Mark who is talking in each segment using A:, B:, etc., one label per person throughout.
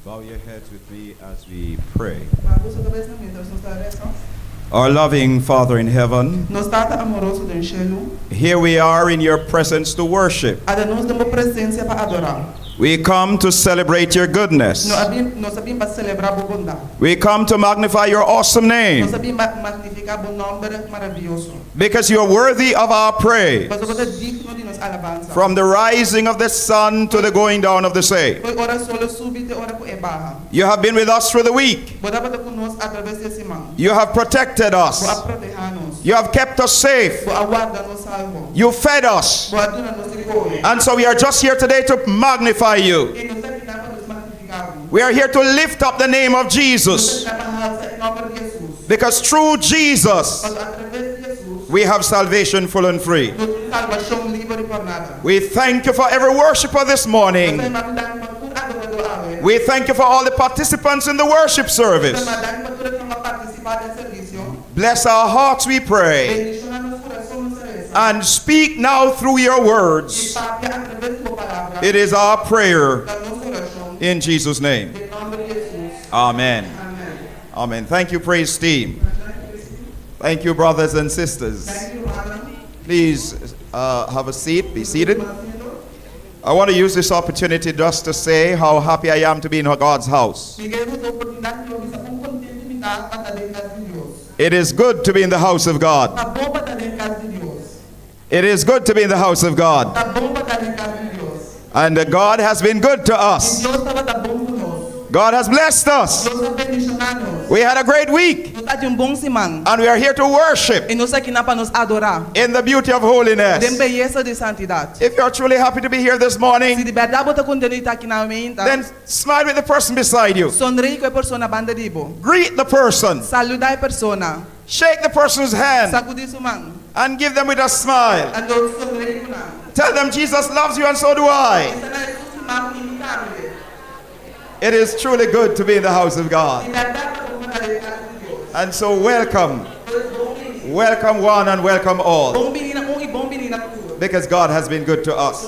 A: Bow your heads with me as we pray. Our loving Father in heaven, here we are in your presence to worship. We come to celebrate your goodness. We come to magnify your awesome name. Because you are worthy of our praise. From the rising of the sun to the going down of the same. You have been with us through the week. You have protected us. You have kept us safe. You fed us. And so we are just here today to magnify you. We are here to lift up the name of Jesus. Because through Jesus, we have salvation full and free. We thank you for every worshiper this morning. We thank you for all the participants in the worship service. Bless our hearts, we pray. And speak now through your words. It is our prayer in Jesus' name. Amen. Amen. Thank you, praise team. Thank you, brothers and sisters. Please have a seat. Be seated. I want to use this opportunity just to say how happy I am to be in God's house. It is good to be in the house of God. It is good to be in the house of God. And God has been good to us. God has blessed us. We had a great week. And we are here to worship in the beauty of holiness. If you are truly happy to be here this morning, then smile with the person beside you. Greet the person. Shake the person's hand and give them with a smile. Tell them Jesus loves you and so do I. It is truly good to be in the house of God. And so welcome. Welcome one and welcome all. Because God has been good to us.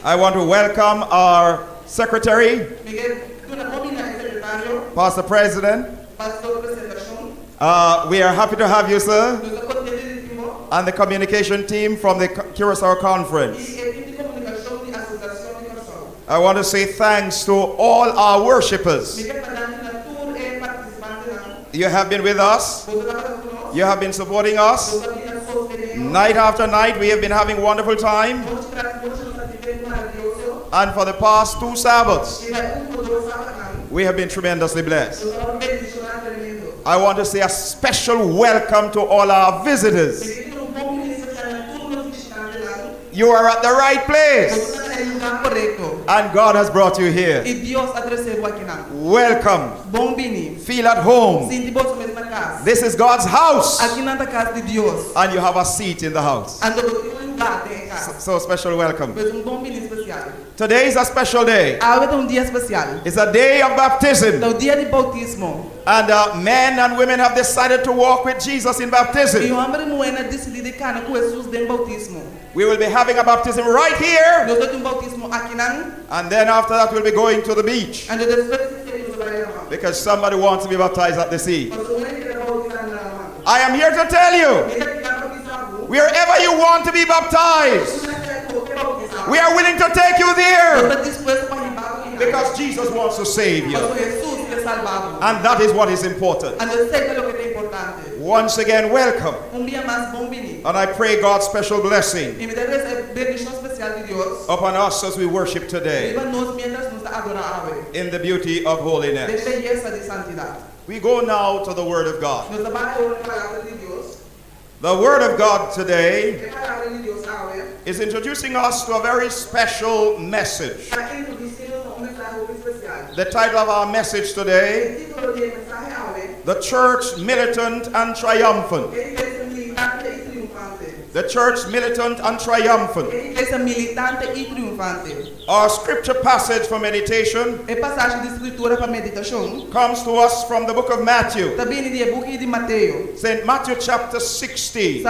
A: I want to welcome our secretary, Pastor President. We are happy to have you, sir. And the communication team from the Curacao Conference. I want to say thanks to all our worshipers. You have been with us. You have been supporting us. Night after night, we have been having wonderful time. And for the past 2 Sabbaths, we have been tremendously blessed. I want to say a special welcome to all our visitors. You are at the right place. And God has brought you here. Welcome. Feel at home. This is God's house. And you have a seat in the house. So special welcome. Today is a special day. It's a day of baptism. And men and women have decided to walk with Jesus in baptism. We will be having a baptism right here. And then after that we'll be going to the beach. Because somebody wants to be baptized at the sea. I am here to tell you, wherever you want to be baptized, we are willing to take you there. Because Jesus wants to save you. And that is what is important. Once again, welcome. And I pray God's special blessing upon us as we worship today in the beauty of holiness. We go now to the Word of God. The Word of God today is introducing us to a very special message. The title of our message today, The Church Militant and Triumphant. The Church Militant and Triumphant. Our scripture passage for meditation comes to us from the book of Matthew. St. Matthew chapter 16.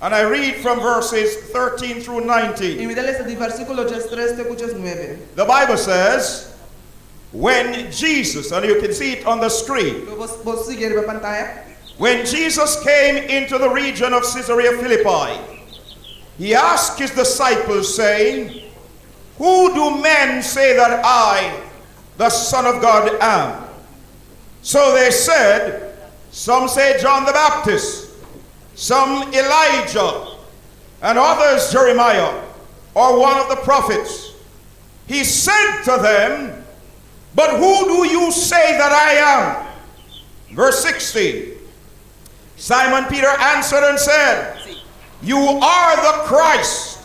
A: And I read from verses 13 through 19.
B: Y me lees el versículo 13
A: The Bible says, when Jesus, and you can see it on the screen,
B: Vos seguir a pantalla.
A: when Jesus came into the region of Caesarea Philippi, he asked his disciples, saying, who do men say that I, the Son of God, am? So they said, some say John the Baptist, some Elijah, and others Jeremiah, or one of the prophets. He said to them, but who do you say that I am? Verse 16. Simon Peter answered and said, you are the Christ,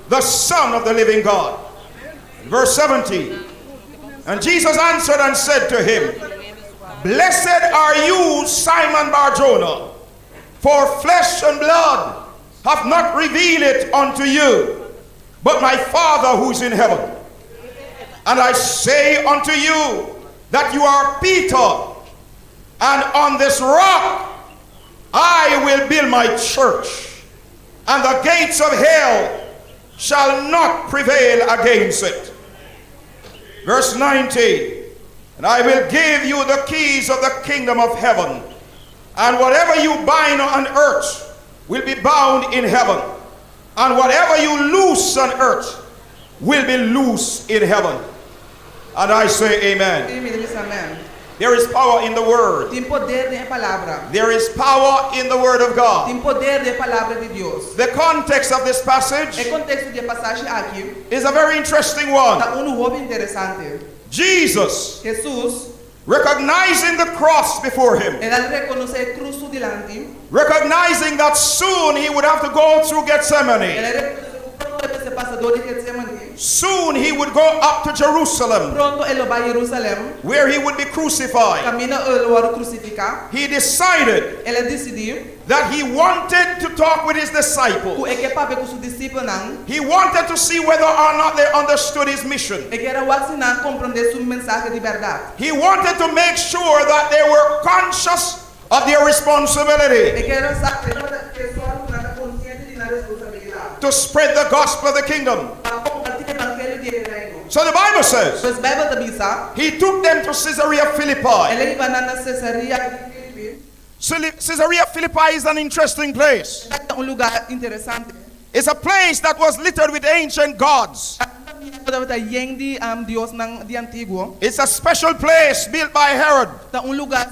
A: the Son of the living God. Verse 17. And Jesus answered and said to him, blessed are you, Simon Bar-Jonah, for flesh and blood hath not revealed it unto you, but my Father who is in heaven. And I say unto you that you are Peter, and on this rock I will build my church, and the gates of hell shall not prevail against it. Verse 19. And I will give you the keys of the kingdom of heaven, and whatever you bind on earth will be bound in heaven, and whatever you loose on earth will be loose in heaven. And I say amen.
B: Amen.
A: There is power in the word.
B: Tem poder na palavra.
A: There is power in the word of God.
B: Tem poder na palavra de Deus.
A: The context of this passage
B: O contexto de passagem aqui
A: is a very interesting one.
B: tá novo interessante.
A: Jesus,
B: Jesus,
A: recognizing the cross before him,
B: ele reconoce a cruz delante.
A: recognizing that soon he would have to go through Gethsemane.
B: Ele reconoce esse passador de Getsemane.
A: Soon he would go up to Jerusalem,
B: Pronto ele vai a Jerusalém.
A: where he would be crucified.
B: Camina ele vai crucificar.
A: He decided
B: Ele decidiu
A: that he wanted to talk with his disciples.
B: que é para com seus discípulos não.
A: He wanted to see whether or not they understood his mission.
B: E queria vacinar compreender sua mensagem de verdade.
A: He wanted to make sure that they were conscious of their responsibility
B: E queria saber que pessoal está consciente de na responsabilidade.
A: to spread the gospel of the kingdom.
B: Para compartilhar o evangelho de reino.
A: So the Bible says
B: Pois Bíblia também
A: he took them to Caesarea Philippi.
B: ele ia na Cesaria de Filipe.
A: Caesarea Philippi is an interesting place.
B: É lugar interessante.
A: It's a place that was littered with ancient gods.
B: Deus de antigo.
A: It's a special place built by Herod.
B: Tá lugar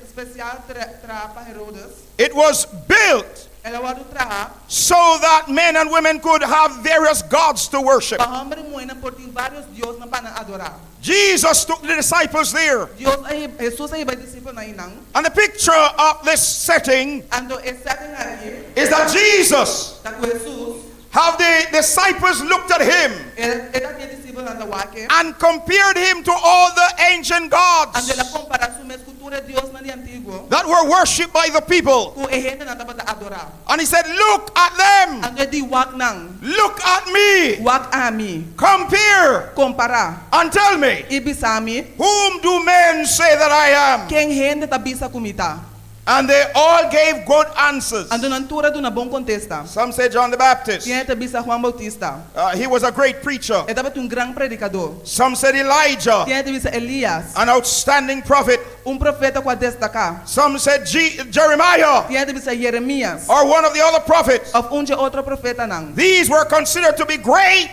B: especial para Herodes.
A: It was built
B: Ela vai trabalhar.
A: so that men and women could have various gods to worship.
B: Para homem e mulher por vários deuses para adorar.
A: Jesus took the disciples there.
B: Jesus aí vai discípulo na inang.
A: And the picture of this setting
B: Ando setting aqui.
A: is that Jesus,
B: Tá com Jesus.
A: how the disciples looked at him
B: Ele tinha discípulo na wake.
A: and compared him to all the ancient
B: Ando
A: gods
B: ela compara sua escultura de Deus na de antigo.
A: that were worshipped by the people.
B: Com gente na para adorar.
A: And he said, look at them.
B: Ando di wak nang.
A: Look at me.
B: Wak ami.
A: Compare
B: Compara.
A: and tell me,
B: Ibisami.
A: whom do men say that I am?
B: Quem gente tá bisa kumita.
A: And they all gave good answers.
B: Ando na altura do na bom contesta.
A: Some say John the Baptist.
B: Quem tá bisa Juan Bautista.
A: He was a great preacher.
B: Ele tava um grande predicador.
A: Some said Elijah,
B: Quem tá bisa Elias.
A: an outstanding prophet.
B: Profeta com a destacar.
A: Some said Jeremiah,
B: Quem tá bisa Jeremias.
A: or one of the other prophets.
B: Of de outro profeta não.
A: These were considered to be great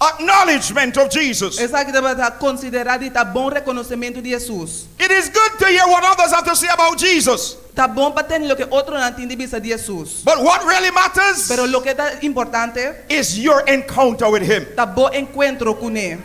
A: acknowledgement of Jesus.
B: Essa aqui deve estar considerada e tá bom reconhecimento de Jesus.
A: It is good to hear what others have to say about Jesus.
B: Tá bom para ter lo que outro não entende bisa de Jesus.
A: But what really matters
B: Pero lo que tá importante
A: is your encounter with him.
B: tá bom encontro com ele.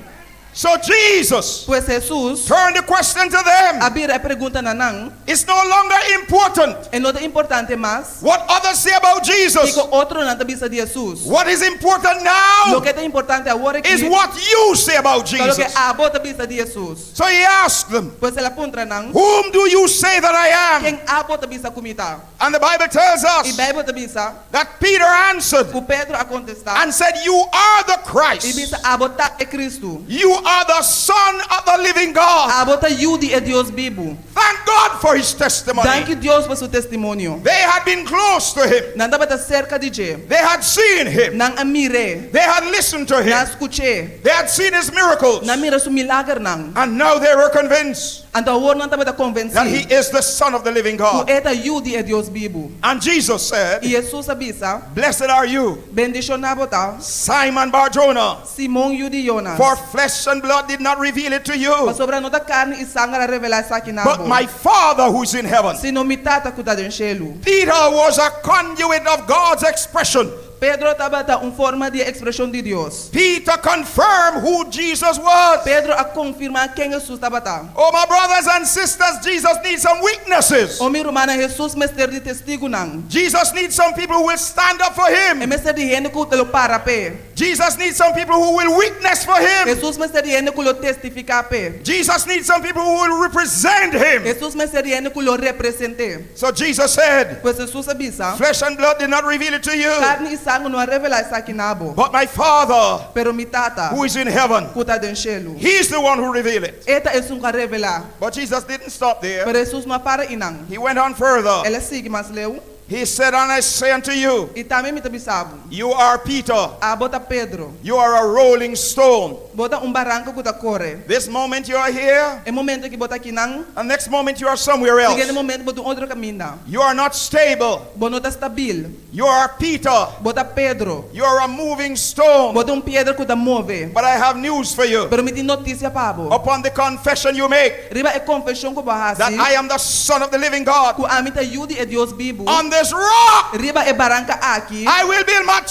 A: So Jesus
B: Pois Jesus
A: turned the question to them.
B: abrir a pergunta na nang.
A: It's no longer important
B: É não é importante mais.
A: what others say about Jesus.
B: Fico outro não tá bisa de Jesus.
A: What is important
B: Lo
A: now
B: que é importante agora aqui.
A: is what you say about
B: Lo que
A: Jesus.
B: a bota bisa de Jesus.
A: So he asked them,
B: Pois ela aponta nang.
A: whom do you say that I am?
B: Quem a bota bisa kumita.
A: And the Bible tells
B: E
A: us
B: Bíblia tá bisa.
A: that Peter answered
B: O Pedro a contestar.
A: and said, you are the
B: E
A: Christ.
B: bisa a bota é Cristo.
A: You are the Son of the living God.
B: A bota Yudi é Deus vivo.
A: Thank God God for his testimony.
B: Danke Deus por seu testemunho.
A: They had been close to him.
B: Nanda bata cerca de je.
A: They had seen him.
B: Nang amire.
A: They had listened to him.
B: Na escuche.
A: They had seen his miracles.
B: Na mira su milagre nang.
A: And now they were convinced
B: Anta wor nanta bata convenci.
A: that he is the Son of the living
B: Ku
A: God.
B: eta yudi e Deus bibu.
A: And Jesus said,
B: E Jesus abisa.
A: blessed are you,
B: Bendition na bota.
A: Simon Bar-Jonah,
B: Simon yudi Jonas.
A: for flesh and blood did not reveal it to you,
B: Pasobra nota carne e sangue a revelar sa kinabo.
A: but my Father who is in heaven.
B: Sino mitata kuda den shelu.
A: Peter was a conduit of God's expression.
B: Pedro tabata forma de expressão de Deus.
A: Peter confirmed who Jesus was.
B: Pedro a confirmar quem Jesus tabata.
A: Oh, my brothers and sisters, Jesus needs some witnesses.
B: O mi romana Jesus mester de testigo nang.
A: Jesus needs some people who will stand up for
B: E
A: him.
B: mester de gente que lo para pe.
A: Jesus needs some people who will witness for him.
B: Jesus mester de gente que lo testifica pe.
A: Jesus needs some people who will represent him.
B: Jesus mester de gente que lo represente.
A: So Jesus said,
B: Pois Jesus abisa.
A: flesh and blood did not reveal it to you,
B: Carne e sangue não a revelar sa kinabo.
A: but my Father
B: Pero mi tata
A: who is in heaven.
B: kuta den shelu.
A: He's the one who revealed it.
B: Eta es ka revelar.
A: But Jesus didn't stop there.
B: Pero Jesus não para inang.
A: He went on further.
B: Ela sigue mas leu.
A: He said, and I say unto you,
B: E também me tabisabo.
A: you are Peter.
B: A bota Pedro.
A: You are a rolling stone.
B: Bota barranco kuta corre.
A: This moment you are here,
B: E momento que bota kinang.
A: and next moment you are somewhere else.
B: Segundo momento bota outro caminho.
A: You are not stable.
B: Bonota stabil.
A: You are Peter.
B: Bota Pedro.
A: You are a moving stone.
B: Bota pedra kuta move.
A: But I have news for you.
B: Pero me tem notícia pabo.
A: Upon the confession you make
B: Riba e confissão ko bahasi.
A: that I am the Son of the living God,
B: Ku amita yudi e Deus bibu.
A: on this rock
B: Riba e barranca aqui.
A: I will build my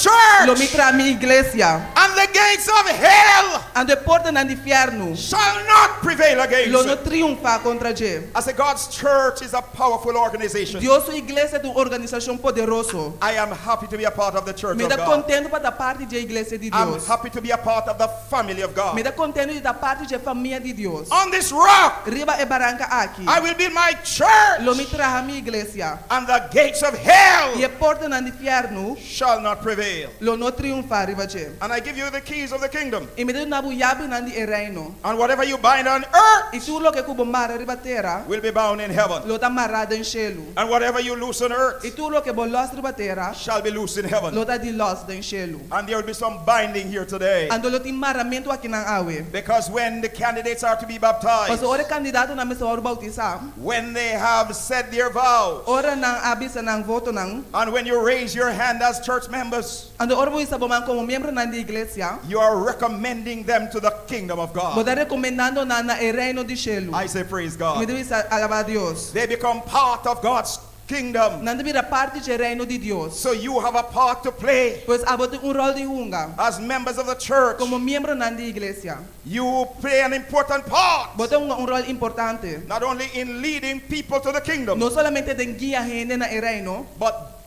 B: Lo
A: church,
B: mitra mi iglesia.
A: and the gates of hell
B: And the porta na inferno.
A: shall not prevail against
B: Lo no
A: it.
B: triunfa contra je.
A: I say God's church is a powerful organization.
B: Deus sua igreja é uma organização poderoso.
A: I am happy to be a part of the church
B: Me
A: of
B: dá
A: God.
B: contento para dar parte da igreja de
A: I'm
B: Deus.
A: happy to be a part of the family of
B: Me
A: God.
B: dá contento de dar parte da família de Deus.
A: On this rock
B: Riba e barranca aqui.
A: I will build my church,
B: Lo mitra mi iglesia.
A: and the gates of hell
B: E a porta na inferno.
A: shall not prevail.
B: Lo no triunfa riba je.
A: And I give you the keys of the kingdom.
B: E me dá na buyabi na di reino.
A: And whatever you bind on earth
B: E tudo lo que cubo mara riba terra.
A: will be bound in heaven.
B: Lo tá marrado em cielo.
A: And whatever you loose on earth
B: E tudo lo que bolos riba terra.
A: shall be loose in heaven.
B: Lo tá di los em cielo.
A: And there will be some binding here today.
B: Ando lo tem maramento aqui na awe.
A: Because when the candidates are to be baptized,
B: Mas ora candidato na mesa ora bautizar.
A: when they have said their vows,
B: Ora nang abisa nang voto nang.
A: and when you raise your hand as church members,
B: Ando ora isa boman como membro na di iglesia.
A: you are recommending them to the kingdom of God.
B: Boda recomendando na reino di cielo.
A: I say praise
B: Me
A: God.
B: deve alabar a Deus.
A: They become part of God's kingdom.
B: Nanda vira parte do reino de Deus.
A: So you have a part to play
B: Pois abote rol de hunga.
A: as members of the church.
B: Como membro na di iglesia.
A: You play an important part,
B: Bote rol importante.
A: not only in leading people to the kingdom,
B: No solamente de guia gente na reino.
A: but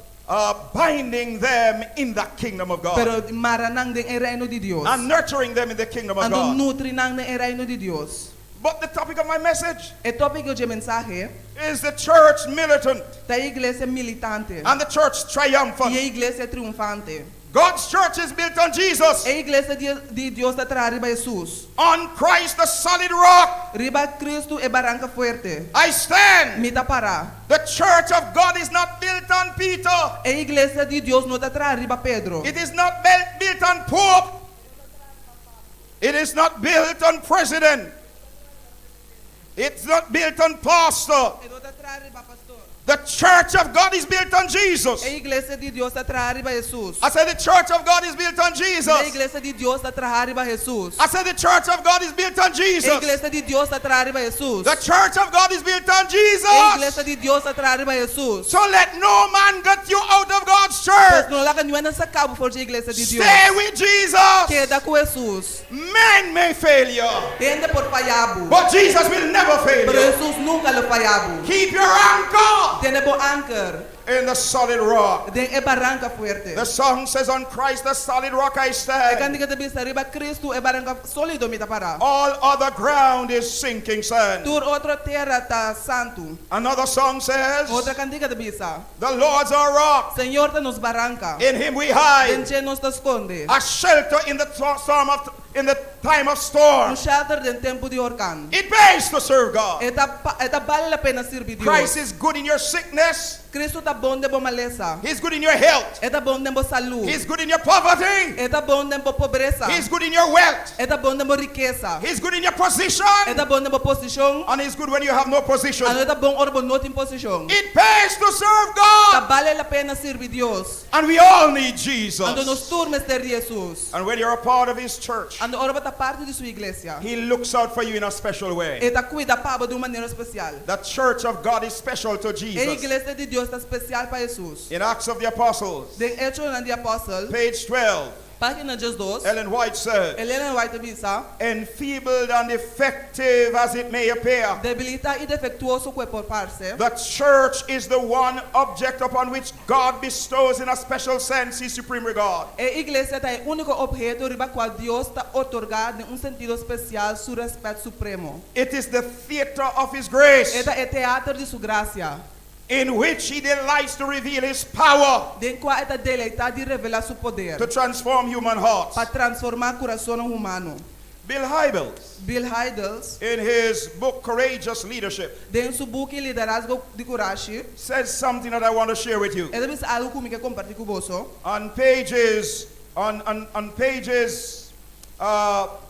A: binding them in the kingdom of God
B: Pero maranang de reino de Deus.
A: and nurturing them in the kingdom of
B: Ando
A: God.
B: nutri nang de reino de Deus.
A: But the topic of my message
B: E tópico de mensaje.
A: is the church militant
B: Da iglesia militante.
A: and the church
B: E a
A: triumphant.
B: iglesia triunfante.
A: God's church is built on Jesus,
B: E a iglesia de Deus da tra riba Jesus.
A: on Christ the solid rock.
B: Riba Cristo e barranca fuerte.
A: I stand.
B: Mita para.
A: The church of God is not built on Peter.
B: E a iglesia de Deus não da tra riba Pedro.
A: It is not built on Pope. It is not built on president. It's not built on pastor.
B: E não da tra riba pastor.
A: The church of God is built on Jesus.
B: E a iglesia de Deus da tra riba Jesus.
A: I said the church of God is built on
B: E a
A: Jesus.
B: iglesia de Deus da tra riba Jesus.
A: I said the church of God is built on
B: E a
A: Jesus.
B: iglesia de Deus da tra riba Jesus.
A: The church of God is built on
B: E a
A: Jesus.
B: iglesia de Deus da tra riba Jesus.
A: So let no man get you out of God's
B: Pois
A: church.
B: não laga nenhuma nessa cabo for a iglesia de Deus.
A: Stay with Jesus.
B: Queda com Jesus.
A: Men may fail you,
B: Tende por falhabo.
A: but Jesus will never fail
B: Pero
A: you.
B: Jesus nunca lo falhabo.
A: Keep your anchor
B: Tende por anchor.
A: in the solid rock.
B: Den e barranca fuerte.
A: The song says, on Christ the solid rock I
B: E
A: stand.
B: candiga de bisa riba Cristo e barranca sólido mita para.
A: All other ground is sinking sand.
B: Tur outra terra tá santo.
A: Another song says,
B: Outra candiga de bisa.
A: the Lord's our rock.
B: Senhor te nos barranca.
A: In him we hide.
B: Denche nos te esconde.
A: A shelter in the storm of in the time of storm.
B: Um shelter em tempo de huracán.
A: It pays to serve God.
B: Eta vale a pena servir Dios.
A: Christ is good in your sickness.
B: Cristo tá bom de boa maleza.
A: He's good in your health.
B: Eta bom de boa saúde.
A: He's good in your poverty.
B: Eta bom de boa pobreza.
A: He's good in your wealth.
B: Eta bom de boa riqueza.
A: He's good in your position.
B: Eta bom de boa posição.
A: And he's good when you have no position.
B: Ano eta bom orbo not in posição.
A: It pays to serve
B: Tá
A: God.
B: vale a pena servir Dios.
A: And we all need Jesus.
B: Ando nos turmes ter Jesus.
A: And when you're a part of his church,
B: Ando orbo tá parte de sua igreja.
A: he looks out for you in a special way.
B: Eta cuida para de uma maneira especial.
A: The church of God is special to
B: A
A: Jesus.
B: igreja de Deus tá especial para Jesus.
A: In Acts of the Apostles,
B: De Hechos de Apóstol,
A: page 12,
B: página 2.
A: Ellen White said,
B: Helena White avisa,
A: enfeebled and defective as it may appear,
B: debilita e defectuoso que por parce.
A: the church is the one object upon which God bestows in a special sense his supreme regard.
B: A igreja tá o único objeto riba qual Deus tá otorgado em sentido especial su respeito supremo.
A: It is the theater of his grace,
B: Eta é teatro de sua graça,
A: in which he delights to reveal his power
B: de qual eta deleita de revelar su poder
A: to transform human hearts.
B: para transformar coração humano.
A: Bill Hybels,
B: Bill Hybels,
A: in his book Courageous Leadership,
B: em seu book Liderazgo de Coragem,
A: says something that I want to share with you.
B: ele diz algo que me quer compartilhar com você.
A: On pages, on pages,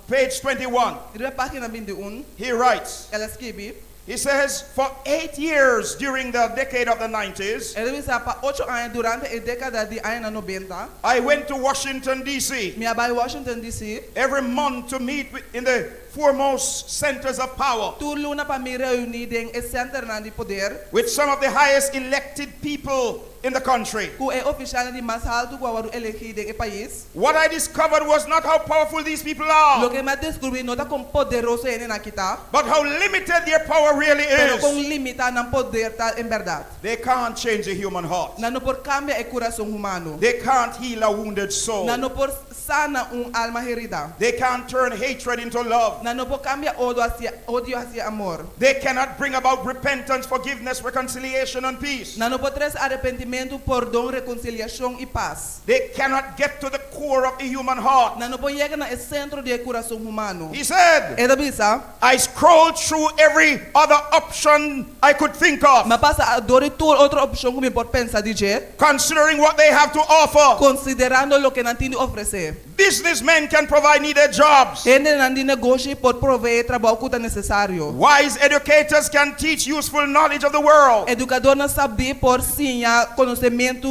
A: page 21,
B: Riba página 21,
A: he writes,
B: ela escreve,
A: he says, for 8 years during the decade of the 90s,
B: ele diz para 8 anos durante a década de anos 90,
A: I went to Washington, D.C.
B: me abai Washington DC,
A: every month to meet in the foremost centers of power
B: tu luna para me reunir em el centro de poder,
A: with some of the highest elected people in the country.
B: que é oficial de mais alto que o elegido em el país.
A: What I discovered was not how powerful these people are,
B: Lo que me descobri não tá com poderoso ele aqui tá,
A: but how limited their power really
B: pero com
A: is.
B: limitado no poder tá em verdade.
A: They can't change a human heart.
B: Não por cambiar o coração humano.
A: They can't heal a wounded soul.
B: Não por sana alma herida.
A: They can't turn hatred into love.
B: Não por cambiar odio hacia amor.
A: They cannot bring about repentance, forgiveness, reconciliation, and peace.
B: Não por trazer arrependimento, perdão, reconciliação e paz.
A: They cannot get to the core of the human heart.
B: Não por chegar no centro do coração humano.
A: He said,
B: Ele avisa,
A: I scrolled through every other option I could think of,
B: mas passa a dor e toda outra opção que me pode pensar de jeito,
A: considering what they have to offer.
B: considerando o que não tem de oferecer.
A: Businessmen can provide needed jobs.
B: Ele não tem negócio pode prover trabalho que é necessário.
A: Wise educators can teach useful knowledge of the world.
B: Educador não sabe por ensinar conhecimento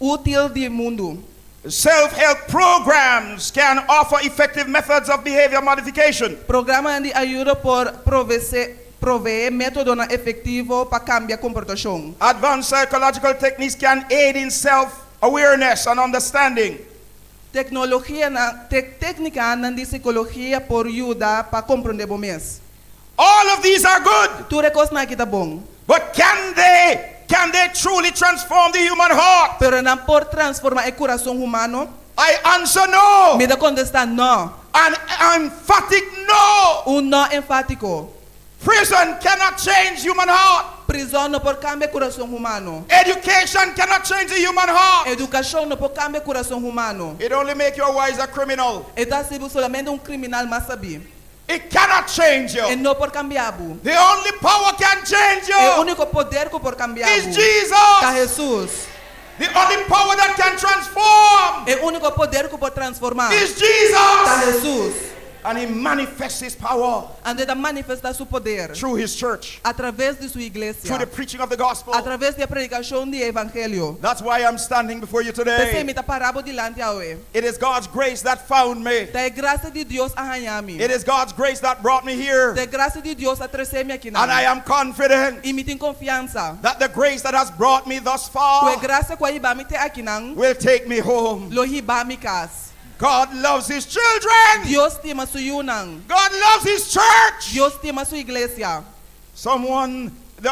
B: útil do mundo.
A: Self-help programs can offer effective methods of behavior modification.
B: Programa de ajuda por prover método efetivo para cambiar comportação.
A: Advanced psychological techniques can aid in self-awareness and understanding.
B: Técnica de psicologia por ajudar para compreender bom mês.
A: All of these are good,
B: Tudo coisa não é bom,
A: but can they truly transform the human heart?
B: pero não por transformar o coração humano.
A: I answer no.
B: Me dá contestar não,
A: An emphatic no.
B: não enfático.
A: Prison cannot change human heart.
B: Prisão não por cambiar coração humano.
A: Education cannot change the human heart.
B: Educação não por cambiar coração humano.
A: It only make you a wiser criminal.
B: Está sendo somente criminal mas sabe.
A: It cannot change you.
B: Não por cambiar.
A: The only power can change
B: O
A: you
B: único poder que por cambiar
A: is
B: é
A: Jesus.
B: Jesus.
A: The only power that can transform
B: O único poder que pode transformar
A: is
B: é
A: Jesus.
B: Jesus.
A: And he manifests his power
B: Ande da manifestar seu poder
A: through his church,
B: através de sua igreja,
A: through the preaching of the gospel.
B: através da predicação do evangelho.
A: That's why I'm standing before you
B: Você
A: today.
B: me está parado diante hoje.
A: It is God's grace that found me.
B: Da graça de Deus arranhar-me.
A: It is God's grace that brought me here.
B: Da graça de Deus a trazer-me aqui
A: And I am confident
B: e me tem confiança.
A: that the grace that has brought me thus
B: Com a
A: far
B: graça que a me tem aqui não,
A: will take me home.
B: lo hiba mi casa.
A: God loves his children.
B: Deus tema sua unang.
A: God loves his church.
B: Deus tema sua igreja.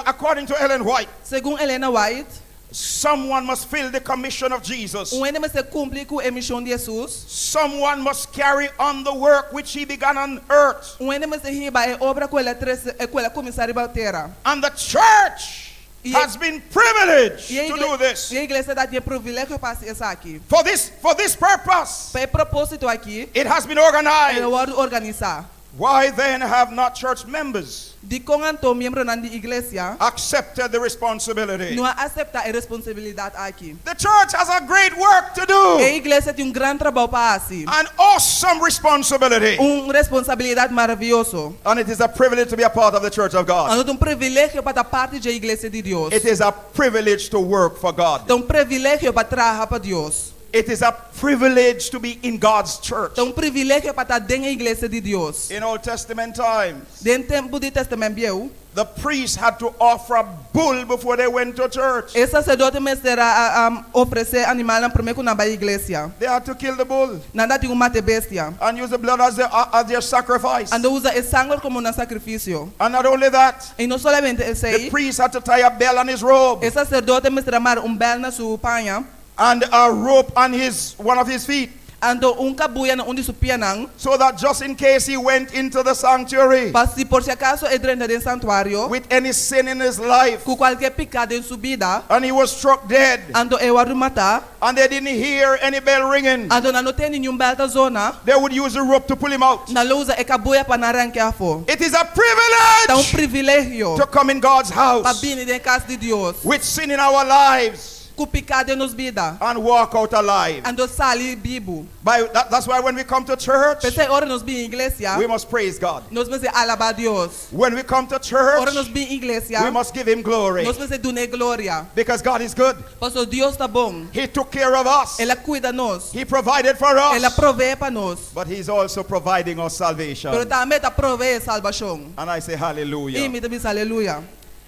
A: According to Ellen White,
B: Segundo Helena White,
A: someone must fill the commission of Jesus.
B: homem se cumpre com a missão de Jesus.
A: Someone must carry on the work which he began on earth.
B: Homem se riba a obra que ela começar a terra.
A: And the church has been privileged to do this.
B: E a igreja dá privilégio para isso aqui.
A: For this purpose,
B: Para propósito aqui,
A: it has been organized.
B: eu vou organizar.
A: Why then have not church members
B: De com então membro na igreja
A: accepted the responsibility?
B: não aceita a responsabilidade aqui.
A: The church has a great work to do.
B: A igreja tem grande trabalho para fazer.
A: An awesome responsibility.
B: Responsabilidade maravilhosa.
A: And it is a privilege to be a part of the church of God.
B: É privilégio para parte da igreja de Deus.
A: It is a privilege to work for God.
B: É privilégio para trabalhar para Deus.
A: It is a privilege to be in God's church.
B: É privilégio para estar dentro da igreja de Deus.
A: In Old Testament times,
B: Dentro do tempo do Testamento Velho,
A: the priests had to offer a bull before they went to church.
B: o sacerdote mestra oferecer animal na primeira na igreja.
A: They had to kill the bull
B: Nada tinha mate bestia.
A: and use the blood as their sacrifice.
B: Ando usa o sangue como um sacrifício.
A: And not only that,
B: E não somente
A: the
B: esse,
A: priest had to tie a bell on his robe
B: o sacerdote mestra mar bel na sua panha.
A: and a rope on one of his feet,
B: Ando cabuia na onde sua pianang.
A: so that just in case he went into the sanctuary
B: Para se por si acaso entra dentro do santuário,
A: with any sin in his life
B: com qualquer pecado em sua vida,
A: and he was struck dead
B: ando matar.
A: and they didn't hear any bell ringing,
B: Ando não tem nenhum bel da zona.
A: they would use the rope to pull him out.
B: Na luza cabuia para arrancar fora.
A: It is a
B: É
A: privilege
B: privilégio
A: to come in God's
B: para
A: house
B: vir dentro da casa de Deus.
A: with sin in our lives
B: Com pecado em nos vida.
A: and walk out alive.
B: Ando sali bibo.
A: That's why when we come to church,
B: Pensei ora nos bi igreja.
A: we must praise God.
B: Nós vamos alabar Deus.
A: When we come to
B: Ora
A: church,
B: nos bi igreja.
A: we must give him glory
B: Nós vamos dar glória.
A: because God is good.
B: Porque Deus está bom.
A: He took care of us.
B: Ela cuida nós.
A: He provided for
B: Ela
A: us.
B: provee para nós.
A: But he's also providing us salvation.
B: Pero também está provee salvação.
A: And I say
B: E
A: hallelujah.
B: me diz aleluia.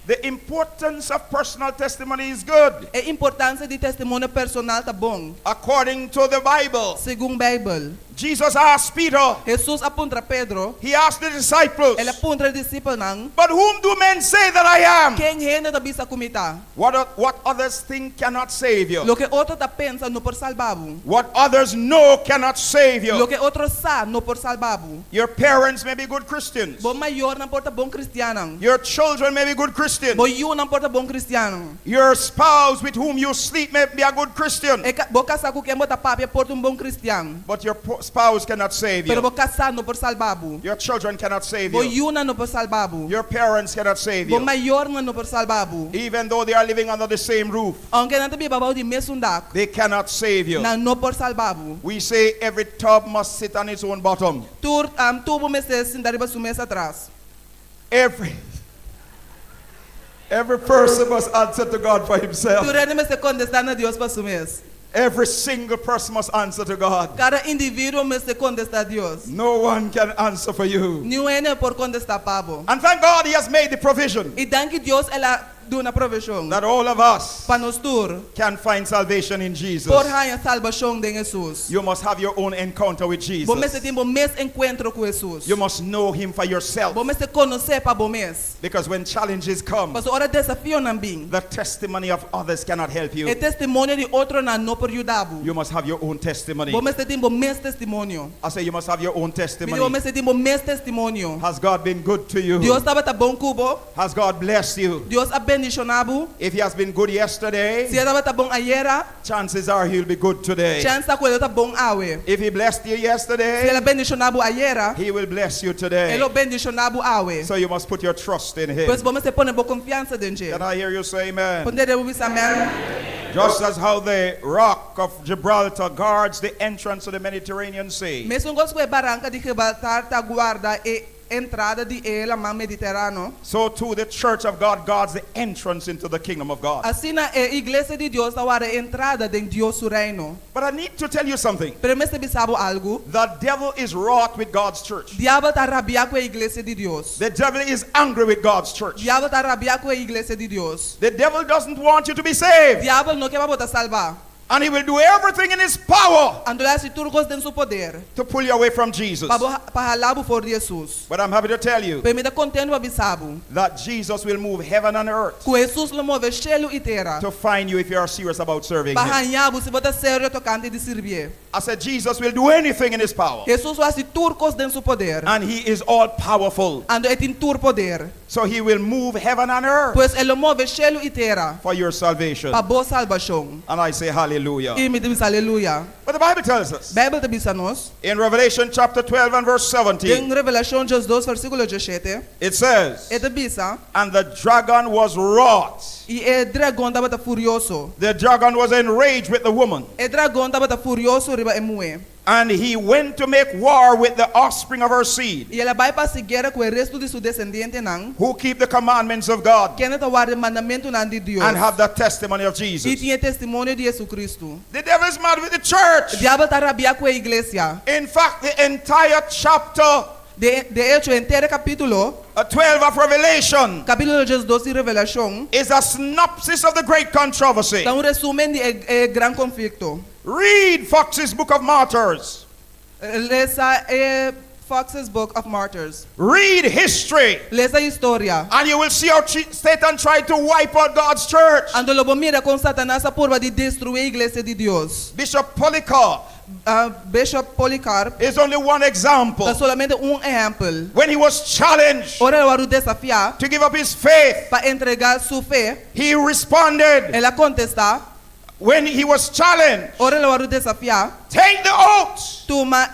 A: The importance of personal testimony is good.
B: A importância de testemunho personal tá bom.
A: According to the Bible,
B: Segundo a Bíblia.
A: Jesus asked Peter,
B: Jesus apunta Pedro.
A: he asked the disciples,
B: Ela apunta discípulo nang.
A: but whom do men say that I am?
B: Quem rende da bisa comita?
A: What others think cannot save you.
B: Lo que outro tá pensa no por salvabo.
A: What others know cannot save
B: Lo
A: you.
B: que outro sa no por salvabo.
A: Your parents may be good Christians.
B: Bom maior não porta bom cristiano.
A: Your children may be good Christians.
B: Bom you não porta bom cristiano.
A: Your spouse with whom you sleep may be a good Christian.
B: E bom casar com quem bota papi porta bom cristiano.
A: But your spouse cannot save
B: Pero
A: you.
B: bom casar no por salvabo.
A: Your children cannot save
B: Bom
A: you.
B: you não no por salvabo.
A: Your parents cannot save
B: Bom
A: you.
B: maior não no por salvabo.
A: Even though they are living under the same roof,
B: Aunque não te bi babau de mesmo dak.
A: they cannot save you.
B: Não no por salvabo.
A: We say every tub must sit on its own bottom.
B: Tubo me se sindariba su mesa atrás.
A: Every person must answer to God for himself.
B: Tu rende me se contestar na Deus para su mes.
A: Every single person must answer to God.
B: Cada indivíduo me se contesta a Deus.
A: No one can answer for you.
B: Ninguém por contestar pabo.
A: And thank God he has made the provision
B: E danke Deus ela do na provisão.
A: that all of us
B: Para nos tur.
A: can find salvation in Jesus.
B: Por raia salvação de Jesus.
A: You must have your own encounter with Jesus.
B: Bom me se tem bom mes encontro com Jesus.
A: You must know him for yourself.
B: Bom me se conhecer para bom mes.
A: Because when challenges come,
B: Mas hora desafio não bem.
A: the testimony of others cannot help
B: E
A: you.
B: testemunho de outro não por ajudar.
A: You must have your own testimony.
B: Bom me se tem bom mes testemunho.
A: I say you must have your own
B: Bom
A: testimony.
B: me se tem bom mes testemunho.
A: Has God been good to you?
B: Deus estava tá bom cubo.
A: Has God blessed you?
B: Deus abençoado.
A: If he has been good yesterday,
B: Se estava tá bom ayer,
A: chances are he'll be good today.
B: chance que ele tá bom awe.
A: If he blessed you
B: Se
A: yesterday,
B: ele abençoado ayer,
A: he will bless you today.
B: ele abençoado awe.
A: So you must put your trust in him.
B: Pois vamos se pôr boa confiança dentro.
A: Can I hear you say amen?
B: Poder eu ouvir amém.
A: Just as how the rock of Gibraltar guards the entrance to the Mediterranean Sea,
B: Mesmo gosto que barranca de Gibraltar tá guarda e entrada de ela mar Mediterrâneo.
A: so too the church of God guards the entrance into the kingdom of God.
B: Assim na igreja de Deus tá guarda entrada dentro de Deus reino.
A: But I need to tell you something.
B: Pero me se sabe algo.
A: The devil is wroth with God's church.
B: Diabo tá rabia com a igreja de Deus.
A: The devil is angry with God's church.
B: Diabo tá rabia com a igreja de Deus.
A: The devil doesn't want you to be saved.
B: Diabo não quer botar salvar.
A: And he will do everything in his power
B: Andola se tudo coisa dentro do poder.
A: to pull you away from Jesus.
B: Para halabo for Jesus.
A: But I'm happy to tell you
B: Permita contendo a bisabo.
A: that Jesus will move heaven and earth
B: Com Jesus lo move cielo e terra.
A: to find you if you are serious about serving
B: Para
A: him.
B: hanhabo se bota sério tocante de servir.
A: I said Jesus will do anything in his power.
B: Jesus faz turcos dentro su poder.
A: And he is all powerful.
B: Ando é tur poder.
A: So he will move heaven and earth
B: Pois ele move cielo e terra
A: for your salvation.
B: para boa salvação.
A: And I say hallelujah.
B: E me diz aleluia.
A: But the Bible tells us
B: Bíblia te diz a nós,
A: in Revelation chapter 12 and verse 17,
B: em Revelação 2 versículo 17,
A: it says,
B: e te diz,
A: and the dragon was wroth.
B: e o dragão estava furioso.
A: The dragon was enraged with the woman.
B: O dragão estava furioso riba e mulher.
A: And he went to make war with the offspring of her seed,
B: E ela vai para a guerra com o resto de seu descendente não.
A: who keep the commandments of God
B: Que não guarda o mandamento não de Deus.
A: and have the testimony of
B: E
A: Jesus.
B: tinha testemunho de Jesus Cristo.
A: The devil is mad with the
B: O
A: church.
B: diabo está rabiando com a igreja.
A: In fact, the entire chapter
B: De hecho, inteiro capítulo,
A: 12 of Revelation
B: capítulo 12 de Revelação,
A: is a synopsis of the great controversy.
B: dá resumen de gran conflicto.
A: Read Fox's Book of Martyrs.
B: Lesa Fox's Book of Martyrs.
A: Read history.
B: Lesa história.
A: And you will see how Satan tried to wipe out God's church.
B: Ando lobo mira com Satanás a porva de destruir a igreja de Deus.
A: Bishop Polycarp
B: Bishop Polycarp
A: is only one example.
B: dá solamente exemplo.
A: When he was challenged
B: Ora ele vai desafiar
A: to give up his faith,
B: para entregar sua fé.
A: he responded.
B: Ela contesta.
A: When he was challenged,
B: Ora ele vai desafiar.
A: take the oath
B: Toma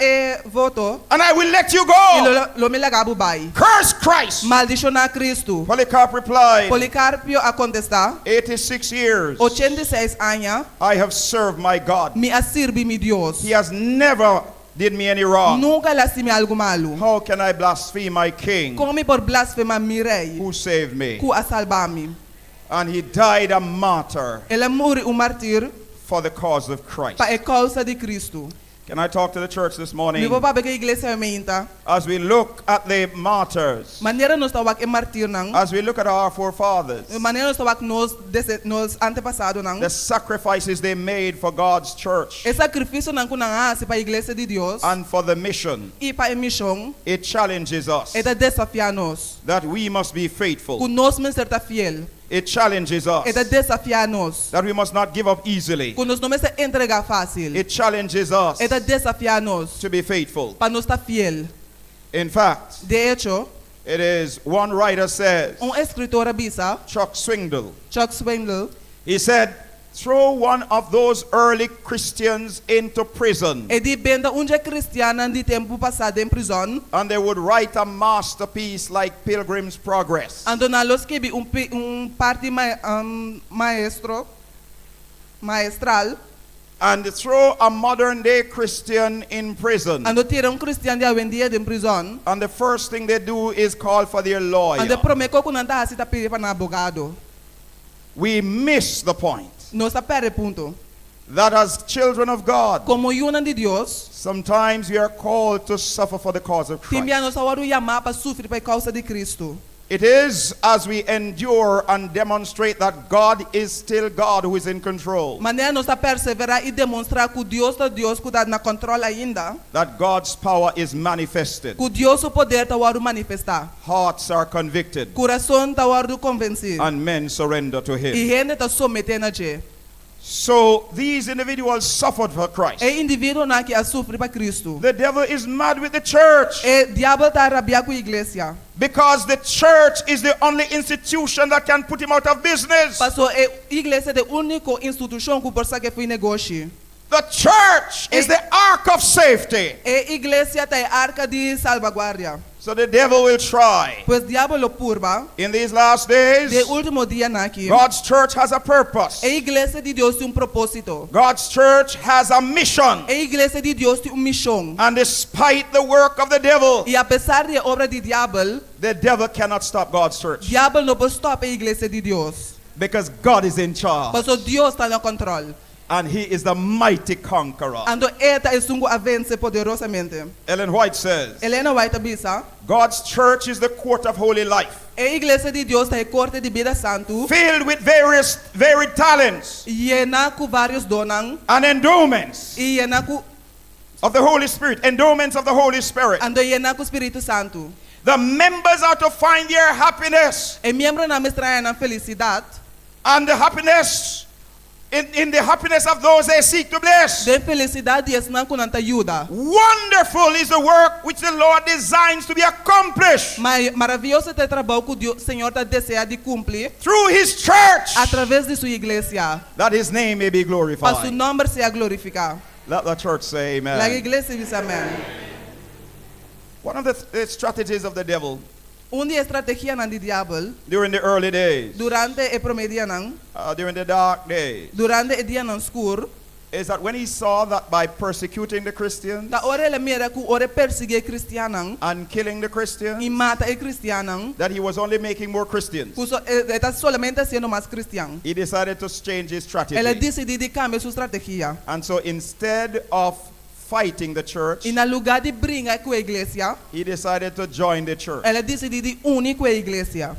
B: voto.
A: and I will let you
B: E
A: go.
B: lo me lagabo bai.
A: Curse Christ.
B: Maldicionar Cristo.
A: Polycarp replied,
B: Policarpio a contestar.
A: 86 years
B: 86 anos.
A: I have served my God.
B: Me sirve mi Dios.
A: He has never did me any wrong.
B: Nunca le hacía algo malo.
A: How can I blaspheme my king
B: Como me por blasfemar mi rei.
A: who saved me?
B: Ku a salvar-me.
A: And he died a martyr
B: Ele morre martir
A: for the cause of Christ.
B: para a causa de Cristo.
A: Can I talk to the church this
B: Me
A: morning?
B: vou para a igreja meinta.
A: As we look at the martyrs,
B: Maneira nós estamos aqui martir não.
A: as we look at our forefathers,
B: Maneira nós estamos aqui nos antepassados não.
A: the sacrifices they made for God's church
B: E sacrifício não kunanga para a igreja de Deus.
A: and for the mission,
B: E para a missão.
A: it challenges us
B: É da desafiar nós.
A: that we must be faithful.
B: Que nós me serta fiel.
A: It challenges us
B: É da desafiar nós.
A: that we must not give up easily.
B: Que nós não me se entregar fácil.
A: It challenges us
B: É da desafiar nós.
A: to be faithful.
B: Para nós estar fiel.
A: In fact,
B: De hecho,
A: it is one writer says,
B: escritor avisa,
A: Chuck Swindoll,
B: Chuck Swindoll,
A: he said, throw one of those early Christians into prison
B: e di benda cristiana di tempo passado em prisão,
A: and they would write a masterpiece like Pilgrim's Progress.
B: ando na los que parte maestral,
A: And throw a modern day Christian in prison.
B: ando tira cristiano de avendia de prisão,
A: And the first thing they do is call for their lawyer.
B: ando prometo que não tá assim tá pedir para advogado.
A: We miss the point
B: Nós tá perde ponto.
A: that as children of God,
B: Como una de Dios,
A: sometimes we are called to suffer for the cause of
B: timbia
A: Christ.
B: nós agora chamar para sofrer por causa de Cristo.
A: It is as we endure and demonstrate that God is still God who is in control,
B: Maneira nós tá perseverar e demonstrar que Deus tá Deus que tá na controle ainda,
A: that God's power is manifested.
B: que Deus o poder tá agora manifestar.
A: Hearts are convicted
B: Coração tá agora convencido.
A: and men surrender to
B: E
A: Him.
B: gente tá submetendo a Deus.
A: So these individuals suffered for Christ.
B: É indivíduo na que sofre para Cristo.
A: The devil is mad with the church
B: E diabo tá rabiar com a igreja.
A: because the church is the only institution that can put him out of business.
B: Passou a igreja é a única instituição que por que foi negócio.
A: The church is the ark of safety.
B: E igreja tá a arca de salvaguarda.
A: So the devil will try.
B: Pois diabo lo purba.
A: In these last days,
B: De último dia na aqui.
A: God's church has a purpose.
B: A igreja de Deus tem propósito.
A: God's church has a mission.
B: A igreja de Deus tem missão.
A: And despite the work of the devil,
B: E apesar de obra de diabo,
A: the devil cannot stop God's church
B: diabo não pode stop a igreja de Deus.
A: because God is in charge
B: Passou Deus está no controle.
A: and He is the mighty conqueror.
B: Ando eta é sungo avance poderosamente.
A: Ellen White says,
B: Helena White abisa.
A: God's church is the court of holy life,
B: A igreja de Deus está em corte de vida santo.
A: filled with varied talents
B: Llena com vários donan.
A: and endowments
B: E llena com
A: of the Holy Spirit, endowments of the Holy Spirit.
B: ando llena com Espírito Santo.
A: The members are to find their happiness,
B: E membro na mestraia na felicidade.
A: and the happiness in the happiness of those they seek to bless.
B: De felicidade esnan kunanta ayuda.
A: Wonderful is the work which the Lord designs to be accomplished
B: Maravilhoso é o trabalho que o Senhor está deseja de cumprir
A: through His church,
B: através de sua igreja,
A: that His name may be
B: para seu
A: glorified.
B: nome seja glorificado.
A: Let the church say
B: La
A: amen.
B: iglesia dice amén.
A: One of the strategies of the devil
B: Uma estratégia do diabo
A: during the early days,
B: durante o primeiro dia,
A: during the dark days,
B: durante o dia escuro,
A: is that when he saw that by persecuting the Christians
B: da hora ele mira que ora perseguir cristianos
A: and killing the Christians,
B: e mata o cristiano,
A: that he was only making more Christians.
B: está solamente sendo mais cristiano.
A: He decided to change his strategy.
B: Ele decidiu de cambiar sua estratégia.
A: And so instead of fighting the church,
B: E no lugar de brigar com a igreja,
A: he decided to join the church.
B: ele decidiu de unir com a igreja.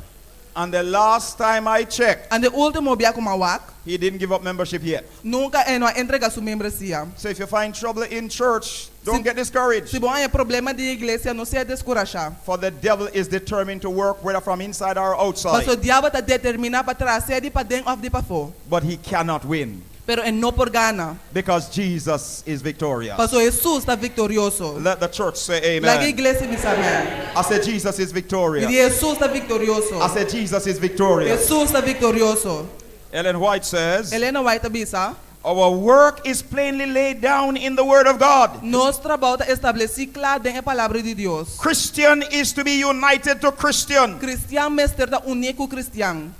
A: And the last time I checked,
B: E o último dia como a
A: he didn't give up membership yet.
B: nunca não entrega sua membresia.
A: So if you find trouble in church, don't get discouraged.
B: Se bom é problema de igreja, não se descorajar.
A: For the devil is determined to work whether from inside or
B: Mas o
A: outside.
B: diabo está determinado para trazer de para dentro ou de para fora.
A: But he cannot win
B: Pero ele não por gana.
A: because Jesus is victorious.
B: Mas Jesus está vitorioso.
A: Let the church say
B: La
A: amen.
B: igreja diz amém.
A: I said Jesus is
B: E
A: victorious.
B: Jesus está vitorioso.
A: I said Jesus is victorious.
B: Jesus está vitorioso.
A: Ellen White says,
B: Helena White avisa,
A: our work is plainly laid down in the Word of God.
B: nosso trabalho está estabelecido claro dentro da palavra de Deus.
A: Christian is to be united to Christian.
B: Cristiano mestre está unido com cristiano.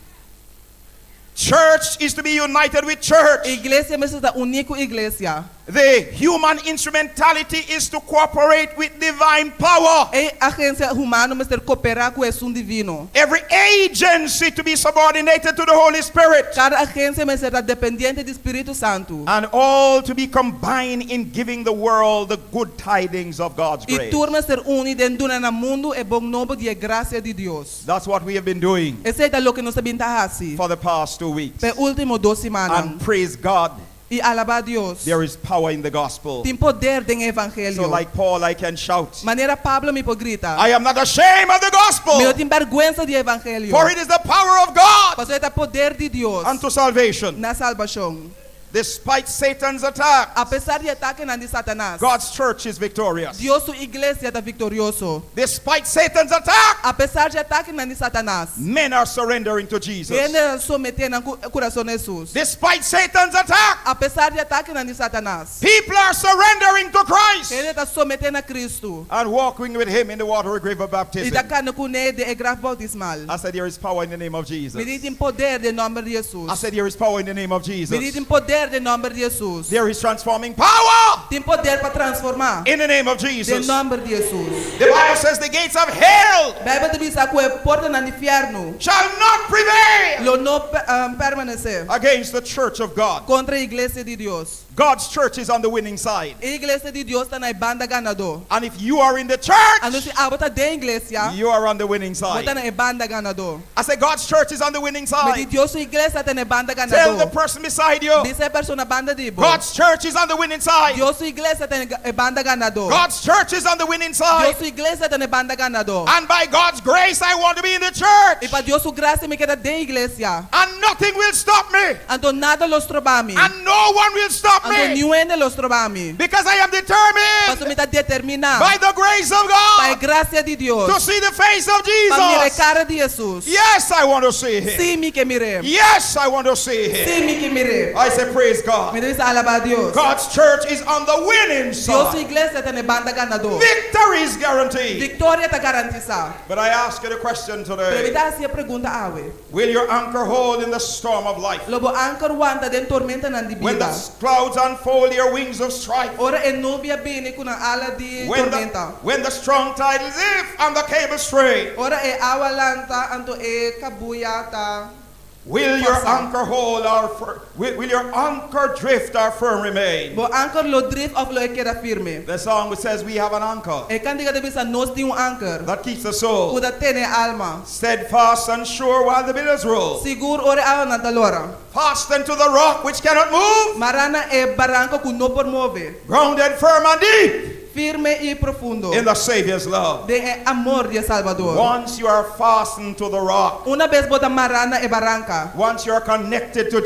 A: Church is to be united with church.
B: Igreja mestre está unido com igreja.
A: The human instrumentality is to cooperate with divine power.
B: E agência humana mestre cooperar com o som divino.
A: Every agency to be subordinated to the Holy Spirit.
B: Cada agência mestre está dependente do Espírito Santo.
A: And all to be combined in giving the world the good tidings of God's
B: E
A: grace.
B: turma ser unido dentro do mundo é bom novo de graça de Deus.
A: That's what we have been doing
B: Esse é o que nós estamos fazendo
A: for the past 2 weeks.
B: pelas últimas 2 semanas.
A: And praise God,
B: E alabar a Deus.
A: there is power in the gospel.
B: Tem poder no evangelho.
A: So like Paul, I can shout,
B: Maneira Pablo me pode gritar.
A: I am not ashamed of the gospel,
B: Eu tenho vergonha do evangelho.
A: for it is the power of God
B: Mas é o poder de Deus
A: unto salvation.
B: na salvação.
A: Despite Satan's attack,
B: Apesar de ataque de Satanás,
A: God's church is victorious.
B: Deus sua igreja está vitorioso.
A: Despite Satan's attack,
B: Apesar de ataque de Satanás,
A: men are surrendering to Jesus.
B: ele someter no coração de Jesus.
A: Despite Satan's attack,
B: Apesar de ataque de Satanás,
A: people are surrendering to Christ
B: ele está sometendo a Cristo.
A: and walking with Him in the watery grave of
B: E
A: baptism.
B: está caindo com ele de grave bautismal.
A: I said there is power in the name of Jesus.
B: Me diz poder de nome de Jesus.
A: I said there is power in the name of
B: Me
A: Jesus.
B: diz poder de nome de Jesus.
A: There is transforming power
B: Tem poder para transformar.
A: in the name of
B: De
A: Jesus.
B: nome de Jesus.
A: The Bible says the gates of hell
B: A Bíblia diz que a porta do inferno
A: shall not prevail
B: lo não permanecer
A: against the church of God.
B: contra a igreja de Deus.
A: God's church is on the winning side.
B: A igreja de Deus está na banda ganador.
A: And if you are in the
B: A
A: church,
B: se abota de igreja,
A: you are on the winning
B: bota
A: side.
B: na banda ganador.
A: I say God's church is on the winning
B: Me
A: side.
B: diz Deus sua igreja está na banda
A: Tell the
B: ganador.
A: person beside you,
B: Diz a pessoa na banda de
A: God's church is on the winning side.
B: Deus sua igreja está na banda ganador.
A: God's church is on the winning
B: Deus
A: side.
B: sua igreja está na banda ganador.
A: And by God's grace, I want to be in the
B: E
A: church.
B: para Deus sua graça me queda de igreja.
A: And nothing will stop me.
B: Então nada los trobami.
A: And no one will stop
B: Então
A: me.
B: nenhum los trobami.
A: Because I am
B: Mas
A: determined
B: me está determinado
A: by the grace of
B: para a
A: God
B: graça de Deus.
A: to see the face of
B: Para mirar a
A: Jesus.
B: cara de Jesus.
A: Yes, I want to see Him.
B: Sim, me que mire.
A: Yes, I want to see Him.
B: Sim, me que mire.
A: I say, praise God.
B: Me diz alabar a Deus.
A: God's church is on the winning
B: Deus sua
A: side.
B: igreja está na banda ganador.
A: Victory is guaranteed.
B: Vitória está garantida.
A: But I ask you the question
B: Pero
A: today.
B: me dá assim a pergunta ave.
A: Will your anchor hold in the storm of life?
B: Lobo anchor wanta den tormenta nan di
A: When the
B: vida.
A: clouds unfold your wings of strife?
B: Ora e nubia bene con ala di tormenta.
A: When the strong tide lift and the cable stray?
B: Ora e awalanta anto e kabuyata.
A: Will your
B: Pasa.
A: anchor hold will your anchor drift or firm remain?
B: Bo anchor lo drift of lo e queda firme.
A: The song which says we have an anchor
B: E candiga de bisa nos di un anchor.
A: that keeps the soul
B: Kuda tene alma.
A: steadfast and sure while the billows roll.
B: Sigur ore awa na talora.
A: Fastened to the rock which cannot move,
B: Marana e barranco kun no por move.
A: grounded firm and deep.
B: firme y profundo
A: in the Savior's love.
B: de amor de Salvador.
A: Once you are fastened to the rock,
B: Una vez bota marana e barranca,
A: once you are connected to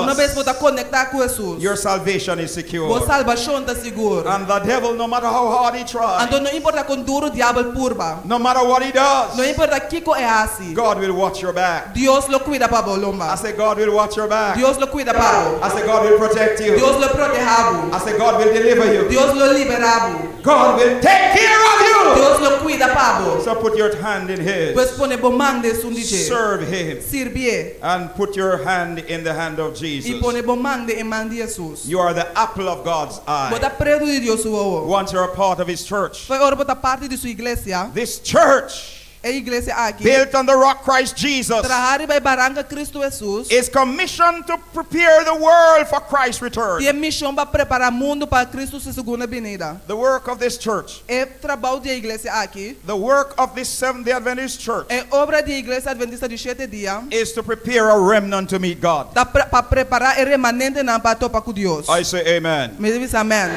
B: una vez
A: Jesus,
B: bota conectar com Jesus,
A: your salvation is
B: boa
A: secure.
B: salvação está seguro.
A: And the devil, no matter how hard he tries,
B: Então não importa quão duro o diabo purba,
A: no matter what he does,
B: não importa Kiko é assim,
A: God will watch your back.
B: Deus lo cuida para
A: I
B: bolomba,
A: say God will watch your back.
B: Deus lo cuida para,
A: I say God will protect you.
B: Deus lo protejabo,
A: I say God will deliver you.
B: Deus lo liberabo,
A: God will take care of you.
B: Deus lo cuida para.
A: So put your hand in his.
B: Pois pone bomang de sundiche,
A: Serve him.
B: sirvie,
A: And put your hand in the hand of
B: e
A: Jesus.
B: pone bomang de emang de Jesus.
A: You are the apple of God's eye.
B: Bota predo de Deus o ovo.
A: Once you're a part of his church.
B: Foi hora bota parte de sua igreja,
A: This church,
B: a igreja aqui,
A: built on the rock Christ Jesus,
B: trabalhar vai barranca Cristo Jesus,
A: is commissioned to prepare the world for Christ's return.
B: e a missão para preparar o mundo para Cristo sua segunda vinda.
A: The work of this church,
B: É trabalho da igreja aqui,
A: the work of this Seventh-day Adventist church,
B: é obra da igreja adventista de 7 dias,
A: is to prepare a remnant to meet God.
B: para preparar o remanente não para topar com Deus.
A: I say amen.
B: Me diz amém.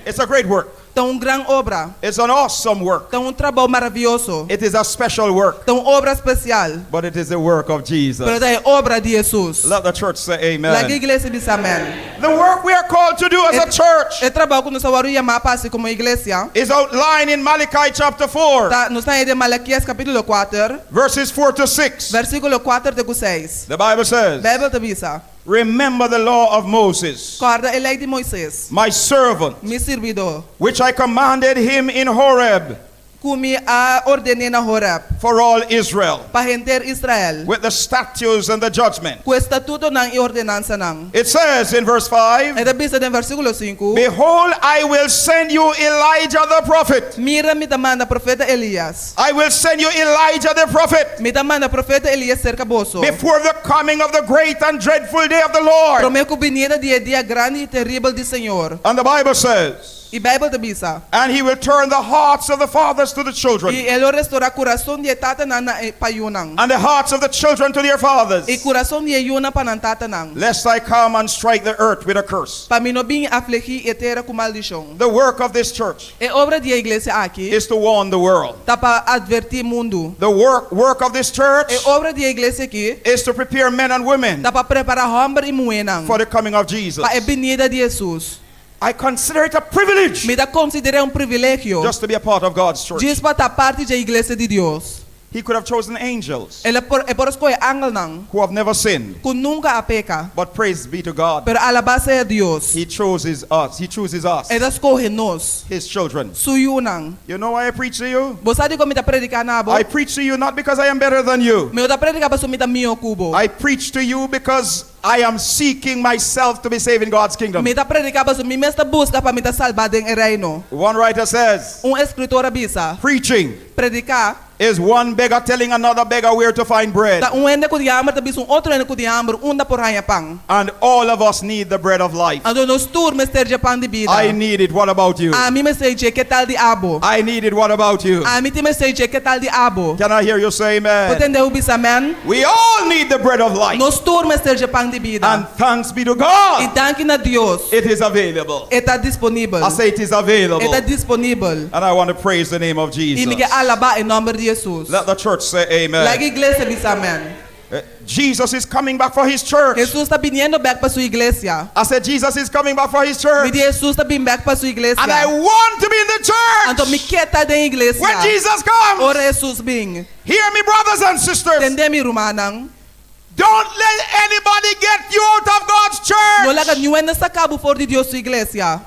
A: It's a great work.
B: Então grande obra,
A: It's an awesome work.
B: então trabalho maravilhoso,
A: It is a special work,
B: então obra especial,
A: but it is the work of Jesus.
B: pero é obra de Jesus.
A: Let the church say
B: La
A: amen.
B: igreja diz amém.
A: The work we are called to do as a church
B: É trabalho que nós vamos chamar para como igreja.
A: is outlined in Malachi chapter 4,
B: Tá, nós estamos em Malaquias capítulo 4,
A: verses 4 to 6.
B: versículo 4 até 6.
A: The Bible says,
B: Bíblia te avisa.
A: remember the law of Moses,
B: Guarda a lei de Moisés,
A: my servant,
B: meu servidor,
A: which I commanded him in Horeb
B: como a ordenei na Horeb,
A: for all Israel,
B: para render Israel,
A: with the statutes and the judgment.
B: com o estatuto não e ordenança não.
A: It says in verse 5,
B: É da bisa no versículo 5.
A: behold, I will send you Elijah the prophet.
B: Mira, me demanda profeta Elias.
A: I will send you Elijah the prophet
B: Me demanda profeta Elias cerca boso.
A: before the coming of the great and dreadful day of the Lord.
B: Promete venida dia grande e terrível do Senhor.
A: And the Bible says,
B: E Bíblia te bisa.
A: and he will turn the hearts of the fathers to the children,
B: E ele restaurar coração de tata na payunang.
A: and the hearts of the children to their fathers,
B: E coração de yuna pa ng tata nang.
A: lest I come and strike the earth with a curse.
B: Pa minobing afligir e terra com maldição.
A: The work of this church
B: E obra de igreja aqui,
A: is to warn the world.
B: tá para advertir mundo.
A: The work of this church
B: E obra de igreja aqui,
A: is to prepare men and women
B: tá para preparar homem e mulher nang.
A: for the coming of Jesus.
B: Pa e venida de Jesus.
A: I consider it a privilege
B: Me dá considerar privilégio.
A: just to be a part of God's church.
B: Diz para estar parte da igreja de Deus.
A: He could have chosen angels
B: Ele por escolher angel nang,
A: who have never sinned,
B: que nunca a peca.
A: but praise be to God,
B: Pero alabase a Deus.
A: He chooses us. He chooses us,
B: Ele escolhe nós.
A: His children.
B: Suyo nang.
A: You know why I preach to you?
B: Você sabe como me tá predicar na bo?
A: I preach to you not because I am better than you.
B: Me tá predicar para sumita mio cubo.
A: I preach to you because I am seeking myself to be saved in God's kingdom.
B: Me tá predicar para sumir mesta busca para me tá salvar em reino.
A: One writer says,
B: Escritor avisa,
A: preaching
B: predicar
A: is one beggar telling another beggar where to find bread.
B: tá ende ko diamar tá bisun outro ende ko diamar unda por hanya pang.
A: And all of us need the bread of life.
B: Ando nos tour mester Japan de vida.
A: I need it. What about you?
B: A mim me sei que tal de abo.
A: I need it. What about you?
B: A mim te me sei que tal de abo.
A: Can I hear you say amen?
B: Potende ubisa man.
A: We all need the bread of life.
B: Nos tour mester Japan de vida.
A: And thanks be to
B: E
A: God,
B: danke na Deus.
A: it is available.
B: Está disponível.
A: I say it is available.
B: Está disponível.
A: And I want to praise the name of
B: E me
A: Jesus.
B: que alaba em nome de Jesus.
A: Let the church say
B: La
A: amen.
B: igreja diz amém.
A: Jesus is coming back for his church.
B: Jesus está vindo back para sua igreja.
A: I said Jesus is coming back for his
B: Me
A: church.
B: diz Jesus está vindo back para sua igreja.
A: And I want to be in the
B: Então me
A: church
B: quer estar na igreja.
A: when Jesus comes.
B: Ora Jesus vem.
A: Hear me, brothers and sisters.
B: Tende mi rumanang.
A: Don't let anybody get you out of God's
B: No
A: church.
B: laga niwen sa cabo for de Dios sua igreja.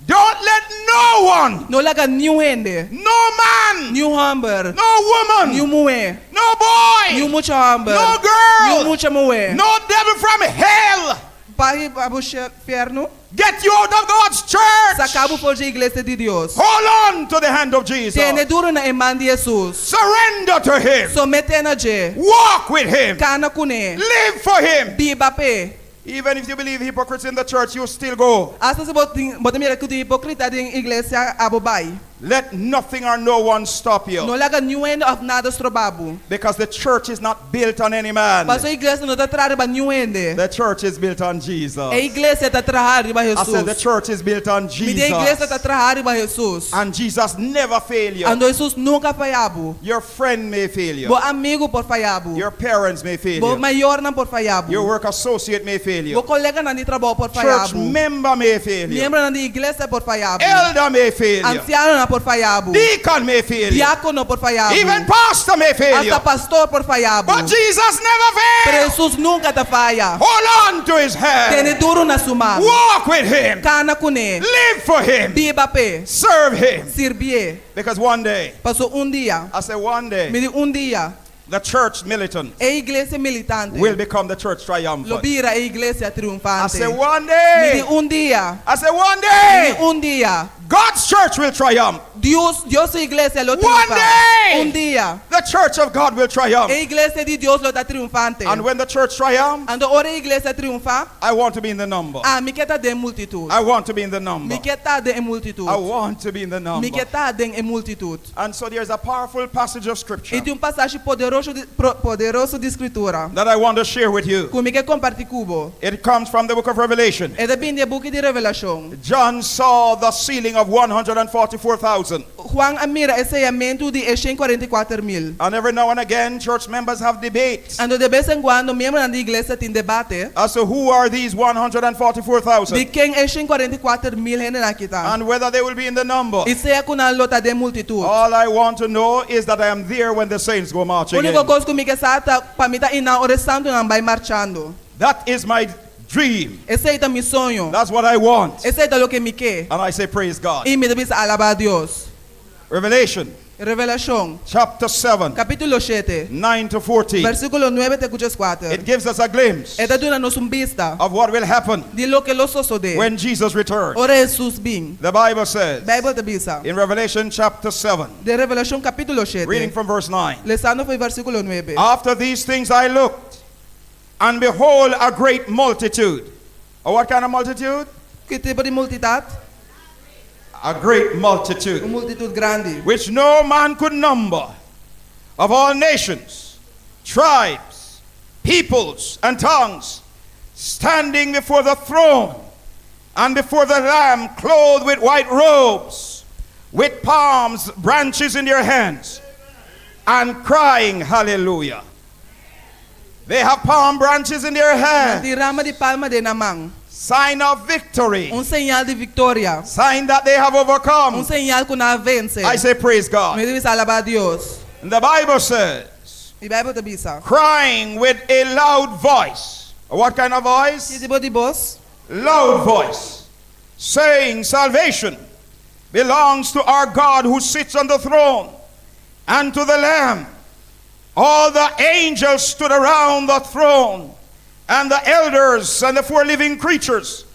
A: Don't let no one,
B: No laga niwende.
A: no man,
B: New humber.
A: no woman,
B: New mue.
A: no boy,
B: New mucho humber.
A: no girl,
B: New mucho mue.
A: no devil from hell
B: Pai abuche fierno.
A: get you out of God's church.
B: Sa cabo for de igreja de Dios.
A: Hold on to the hand of Jesus.
B: Tene duro na iman de Jesus.
A: Surrender to him.
B: Somete na je.
A: Walk with him.
B: Kana kune.
A: Live for him.
B: Biba pe.
A: Even if you believe hypocrites in the church, you still go.
B: Asa se botamira que o hipocrita de igreja abobai.
A: Let nothing or no one stop you.
B: Não laga nenhum of nada strobabo.
A: Because the church is not built on any man.
B: Mas a igreja não está atrás de nenhum.
A: The church is built on Jesus.
B: A igreja está atrás de
A: I said the
B: Jesus.
A: church is built on
B: A igreja está
A: Jesus.
B: atrás de Jesus.
A: And Jesus never fail you.
B: Ando Jesus nunca falhabo.
A: Your friend may fail you.
B: Bo amigo por falhabo.
A: Your parents may fail
B: Bo
A: you.
B: maior não por falhabo.
A: Your work associate may fail
B: Bo
A: you.
B: colega não de trabalho por
A: Church
B: falhabo.
A: member may fail you.
B: Membro da igreja por falhabo.
A: Elder may fail you.
B: Anciano não por falhabo.
A: Deacon may fail you.
B: Diácono por falhabo.
A: Even pastor may fail you.
B: Hasta pastor por falhabo.
A: But Jesus never
B: Pero
A: fails.
B: Jesus nunca te falha.
A: Hold on to his hand.
B: Tiene duro na sua mão.
A: Walk with him.
B: Cana com ele.
A: Live for him.
B: Biba pe.
A: Serve him.
B: Servir.
A: Because one day,
B: Passou dia.
A: I say one day,
B: Me di dia.
A: the church militant
B: A igreja militante.
A: will become the church
B: Lo
A: triumphant.
B: vira a igreja
A: I
B: triunfante.
A: say one
B: Me
A: day,
B: di dia.
A: I say one
B: Me
A: day,
B: di dia.
A: God's church will triumph.
B: Deus a igreja lo
A: One
B: triunfa.
A: day.
B: Dia.
A: The church of God will triumph.
B: A igreja de Deus lo tá triunfante.
A: And when the church triumphs,
B: Ando ora a igreja triunfa.
A: I want to be in the number.
B: Me quer de multitud.
A: I want to be in the number.
B: Me quer de multitud.
A: I want to be in the number.
B: Me quer de multitud.
A: And so there's a powerful passage of scripture
B: E tem passagem poderoso de escritura.
A: that I want to share with you.
B: Que me quer compartilhar cubo.
A: It comes from the book of Revelation.
B: É da Bíblia, book de Revelação.
A: John saw the ceiling of 144,000.
B: Juan mira esse amento de 144,000.
A: And every now and again, church members have debates
B: Ando de vez em quando, membros da igreja tem debate
A: as to who are these
B: de
A: 144,000
B: quem é 144,000 gente aqui tá.
A: and whether they will be in the number.
B: E se é com a lota de multitud.
A: All I want to know is that I am there when the saints go marching
B: Única
A: in.
B: coisa que me quer saber para mim tá indo hora santo não vai marchando.
A: That is my dream.
B: Esse é meu sonho.
A: That's what I want.
B: Esse é o que me quer.
A: And I say, praise God.
B: E me deve alabar a Deus.
A: Revelation
B: Revelação,
A: chapter 7,
B: capítulo 7,
A: 9 to 14.
B: versículo 9 até 4.
A: It gives us a glimpse
B: É dando-nos vista
A: of what will happen
B: de lo que lo sucede.
A: when Jesus returns.
B: Ora Jesus vem.
A: The Bible says
B: Bible te bisa.
A: in Revelation chapter 7,
B: De Revelação capítulo 7.
A: reading from verse 9.
B: Lesando foi versículo 9.
A: After these things I looked, and behold, a great multitude. What kind of multitude?
B: Que tipo de multidão?
A: A great multitude,
B: Multitud grande.
A: which no man could number, of all nations, tribes, peoples, and tongues, standing before the throne and before the Lamb, clothed with white robes, with palms branches in their hands, and crying, hallelujah. They have palm branches in their hands,
B: De rama de palma de namang.
A: sign of victory,
B: Señal de victoria.
A: sign that they have overcome.
B: Señal que na vence.
A: I say, praise God.
B: Me debes alabar a Dios.
A: And the Bible says,
B: E Bible te bisa.
A: crying with a loud voice. What kind of
B: Que
A: voice?
B: tipo de voz?
A: Loud voice. Saying, salvation belongs to our God who sits on the throne and to the Lamb. All the angels stood around the throne, and the elders and the four living creatures,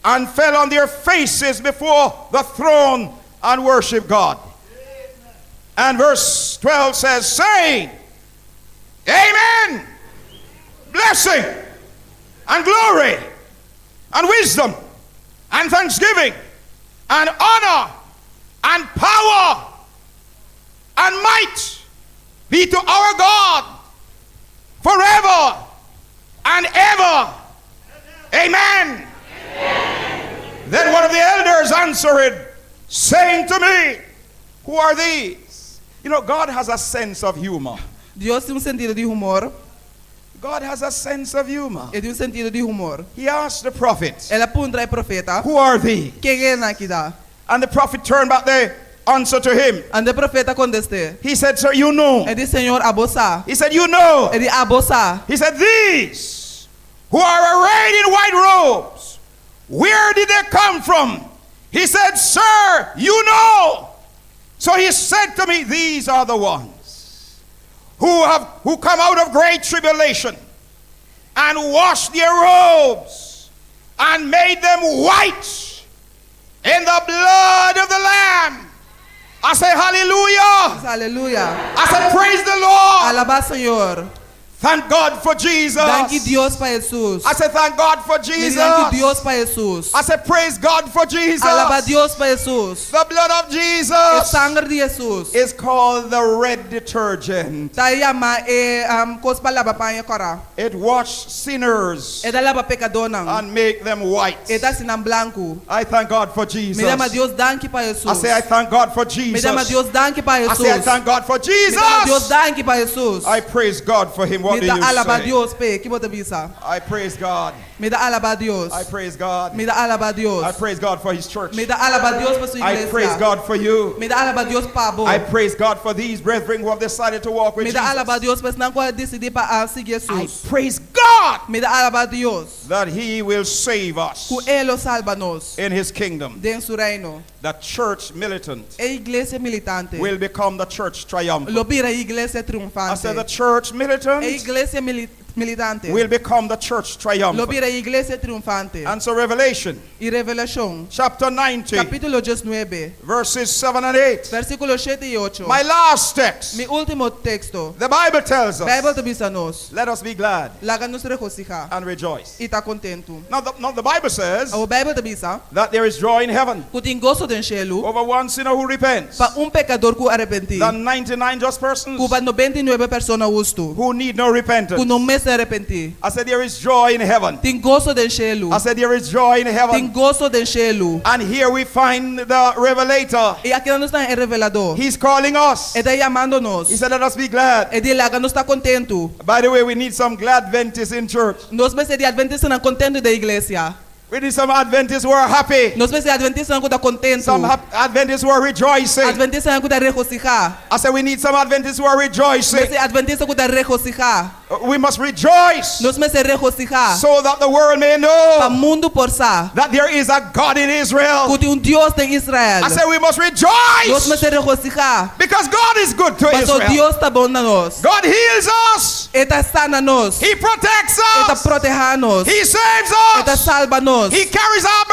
A: and fell on their faces before the throne and worshiped God. And verse 12 says, saying, Amen. Blessing and glory and wisdom and thanksgiving and honor and power and might be to our God forever and ever. Amen. Then one of the elders answered, saying to me, who are these? You know, God has a sense of humor.
B: Deus tem sentido de humor.
A: God has a sense of humor.
B: Ele tem sentido de humor.
A: He asked the prophet,
B: Ela aponta ao profeta.
A: who are these?
B: Quem é aqui dá?
A: And the prophet turned back the answer to him.
B: Ande o profeta conteste.
A: He said, sir, you know.
B: Ele disse, Senhor, abosa.
A: He said, you know.
B: Ele abosa.
A: He said, these who are arrayed in white robes, where did they come from? He said, sir, you know. So he said to me, these are the ones who come out of great tribulation and washed their robes and made them white in the blood of the Lamb. I say hallelujah.
B: Aleluia.
A: I said praise the Lord.
B: Alaba, Senhor.
A: Thank God for Jesus.
B: Danke Dios para Jesus.
A: I said, thank God for
B: Me
A: Jesus.
B: danke Dios para Jesus.
A: I said, praise God for Jesus.
B: Alaba Dios para Jesus.
A: The blood of
B: El
A: Jesus
B: sangre de Jesus.
A: is called the red detergent.
B: Ta llama cos para lava paña kora.
A: It washes sinners
B: Eda lava pecadonang.
A: and make them white.
B: Eda sinang blanco.
A: I thank God for Jesus.
B: Me llama Dios danke para
A: I
B: Jesus.
A: say, I thank God for
B: Me
A: Jesus.
B: llama Dios danke para
A: I say, I
B: Jesus.
A: thank God for
B: Me llama Dios
A: Jesus.
B: danke para Jesus.
A: I praise God for him. What
B: Me
A: do
B: da
A: you
B: alaba
A: say?
B: Dios pe. ¿Qué vos te visa?
A: I praise God.
B: Me da alaba Dios.
A: I praise God.
B: Me da alaba Dios.
A: I praise God for his church.
B: Me da alaba Dios por su
A: I praise
B: iglesia.
A: God for you.
B: Me da alaba Dios pabo.
A: I praise God for these brethren who have decided to walk with
B: Me da alaba
A: Jesus.
B: Dios pues não pode decidir para seguir
A: I
B: Jesus.
A: praise God
B: Me da alaba Dios.
A: that he will save us
B: Que Ele salva nos
A: in his kingdom.
B: de su reino.
A: The church militant
B: E iglesia militante.
A: will become the church triumphant.
B: Lo vira iglesia
A: I
B: triunfante.
A: said the church militant
B: E iglesia militante.
A: will become the church
B: Lo
A: triumphant.
B: vira iglesia triunfante.
A: And so Revelation
B: Y Revelación.
A: chapter 90
B: Capítulo 19.
A: verses 7 and 8.
B: Versículo 7 y 8.
A: My last text.
B: Mi último texto.
A: The Bible tells
B: Bible
A: us,
B: te visa nos.
A: let us be glad
B: Láganos regocijar.
A: and rejoice.
B: E tá contento.
A: Now the Bible says
B: O Bible te visa.
A: that there is joy in heaven
B: Que tem gozo do cielo.
A: over one sinner who repents
B: Pa pecador que arrepentir.
A: than 99 just persons
B: Que pa 99 personas justo.
A: who need no repentance.
B: Que não me se arrepentir.
A: I said there is joy in heaven.
B: Tem gozo do cielo.
A: I said there is joy in
B: Tem
A: heaven.
B: gozo do cielo.
A: And here we find the revelator.
B: E aqui nós está em revelador.
A: He's calling us.
B: Ele está chamando-nos.
A: He said, let us be glad.
B: E de lá que nós está contento.
A: By the way, we need some glad Adventists in church.
B: Nós me de adventistas não contento da igreja.
A: We need some Adventists who are happy.
B: Nós me de adventistas não está contento.
A: Some Adventists who are rejoicing.
B: Adventistas não está regocijar.
A: I said we need some Adventists who are rejoicing.
B: Nós adventistas que está regocijar.
A: We must rejoice
B: Nós me se regocijar.
A: so that the world may
B: Para
A: know
B: mundo porçar.
A: that there is a God in Israel.
B: Que tem Deus em Israel.
A: I said we must
B: Nós me
A: rejoice
B: se regocijar.
A: because God is good to
B: Mas o
A: Israel.
B: Deus está bom na nós.
A: God heals us.
B: Ele está sana nós.
A: He protects
B: Ele está
A: us.
B: protegendo-nos.
A: He saves
B: Ele está
A: us.
B: salva-nos.
A: He carries our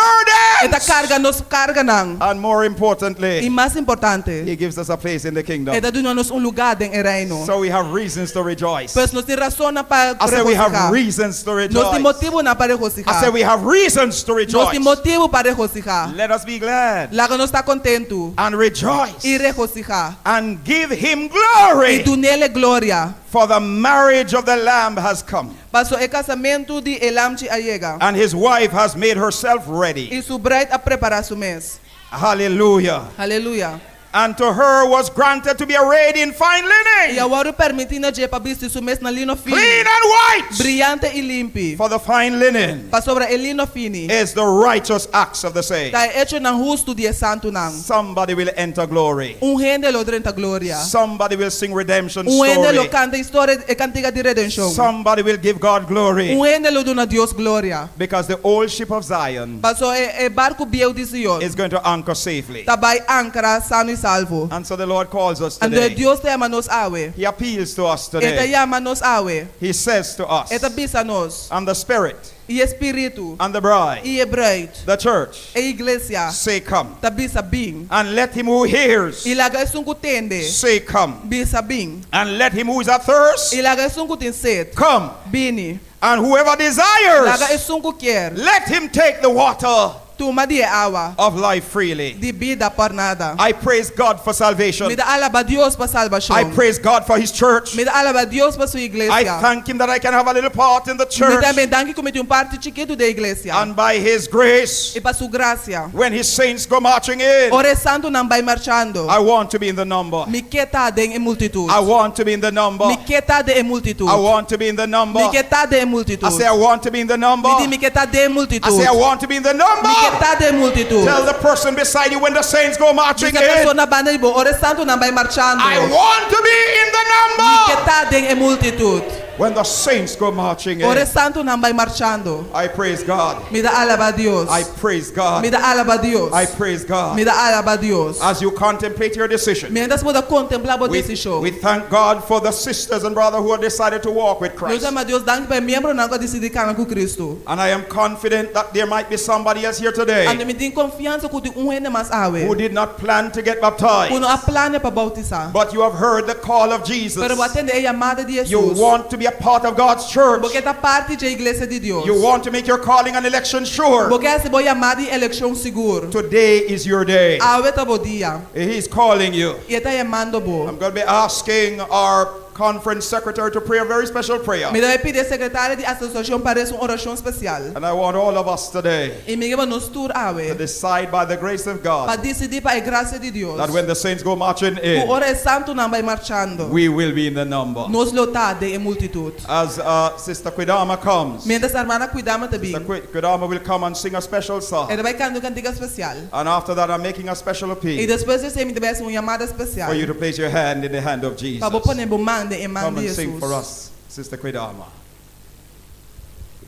B: Ele está
A: burdens.
B: carga-nos, carga-nos.
A: And more
B: E
A: importantly,
B: mais importante,
A: He gives us a place in the kingdom.
B: Ele está dando-nos lugar em reino.
A: So we have reasons to rejoice.
B: Pois nós temos razão para
A: I said we have
B: regocijar.
A: reasons to
B: Nós
A: rejoice.
B: temos motivo para
A: I
B: regocijar.
A: said we have reasons to
B: Nós
A: rejoice.
B: temos motivo para regocijar.
A: Let us be glad
B: Lá que nós está contento
A: and rejoice
B: e regocijar.
A: and give Him
B: E
A: glory,
B: do nele glória.
A: for the marriage of the Lamb has come,
B: Passo o casamento de Elam te allega.
A: and His wife has made herself ready.
B: E su bride a preparar su mês.
A: Hallelujah.
B: Aleluia.
A: And to her was granted to be arrayed in fine
B: E
A: linen,
B: agora permitindo je para vestir su mês na lino fino.
A: clean and white.
B: Brilhante e limpo.
A: For the fine linen
B: Para sobre el lino fino.
A: is the righteous acts of the saints.
B: Está hecho na justo de santo nang.
A: Somebody will enter glory.
B: Gente lo drenta gloria.
A: Somebody will sing redemption
B: Gente lo
A: story.
B: canta história e cantiga de redenção.
A: Somebody will give God glory.
B: Gente lo dona Dios gloria.
A: Because the old ship of Zion
B: Passo e barco biel de Sion.
A: is going to anchor safely.
B: Tabai ancra sano e salvo.
A: And so the Lord calls us
B: Ando
A: today.
B: Dios te ama nos awe.
A: He appeals to us
B: Ele te
A: today.
B: ama nos awe.
A: He says to us,
B: Ele bisa nos.
A: and the Spirit
B: E espírito.
A: and the bride,
B: E bride.
A: the church,
B: E iglesia.
A: say come.
B: Ta bisa bing.
A: And let him who hears
B: Ilaga sunku tende.
A: say come.
B: Bisa bing.
A: And let him who is athirst
B: Ilaga sunku tin set.
A: come.
B: Bini.
A: And whoever
B: Ilaga
A: desires,
B: sunku quer.
A: let him take the water
B: Tuma di awa.
A: of life freely.
B: Di vida por nada.
A: I praise God for salvation.
B: Me da alaba Dios pa salvación.
A: I praise God for his church.
B: Me da alaba Dios pa su
A: I
B: iglesia.
A: thank him that I can have a little part in the
B: Me
A: church.
B: também danke como tem parte chiquito da iglesia.
A: And by his grace,
B: E pa su gracia.
A: when his saints go marching in,
B: Ore santo não vai marchando.
A: I want to be in the number.
B: Mi queta de em multitud.
A: I want to be in the number.
B: Mi queta de em multitud.
A: I want to be in the number.
B: Mi queta de em multitud.
A: I say I want to be in the number.
B: Mi di mi queta de em
A: I
B: multitud.
A: say I want to be in the
B: Mi
A: number.
B: queta de em multitud.
A: Tell the person beside you when the saints go marching
B: Diz a
A: in,
B: pessoa na banda de boa, ore santo não vai marchando.
A: I want to be in the
B: Mi
A: number.
B: queta de em multitud.
A: When the saints go marching
B: Ore
A: in,
B: santo não vai marchando.
A: I praise God.
B: Me da alaba Dios.
A: I praise God.
B: Me da alaba Dios.
A: I praise God.
B: Me da alaba Dios.
A: As you contemplate your decision,
B: Mientras pueda contemplar a
A: we
B: decisão.
A: thank God for the sisters and brothers who have decided to walk with
B: Nós
A: Christ.
B: amamos Deus danke para membro não decidir caminhar com Cristo.
A: And I am confident that there might be somebody else here today
B: Ando me tem confiança que tem gente mais awe.
A: who did not plan to get baptized,
B: Uno a plane para bautizar.
A: but you have heard the call of Jesus.
B: Pero atende a chamada de
A: You
B: Jesus.
A: want to be a part of God's church.
B: Porque tá parte da igreja de Deus.
A: You want to make your calling and election sure.
B: Porque se boa chamada de eleição seguro.
A: Today is your day.
B: Hoje tá bom dia.
A: He's calling you.
B: E tá chamando bo.
A: I'm going to be asking our conference secretary to pray a very special prayer.
B: Me deve pedir secretária de associação para uma oração especial.
A: And I want all of us today
B: E me quero nos tur
A: to decide by the grace of God
B: para decidir para a graça de Deus.
A: that when the saints go marching
B: O
A: in,
B: hora santo não vai marchando.
A: we will be in the number.
B: Nos lotade em multitud.
A: As Sister Quidama comes,
B: Mientras a irmã cuidamos também.
A: Sister Quidama will come and sing a special song.
B: Ela vai cantar cantiga especial.
A: And after that, I'm making a special
B: E
A: appeal
B: depois de ser me deve uma chamada especial.
A: for you to place your hand in the hand of Jesus.
B: Para pôr em mão de
A: Come and
B: Jesus.
A: sing for us, Sister Quidama.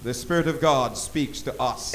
A: The Spirit of God speaks to us.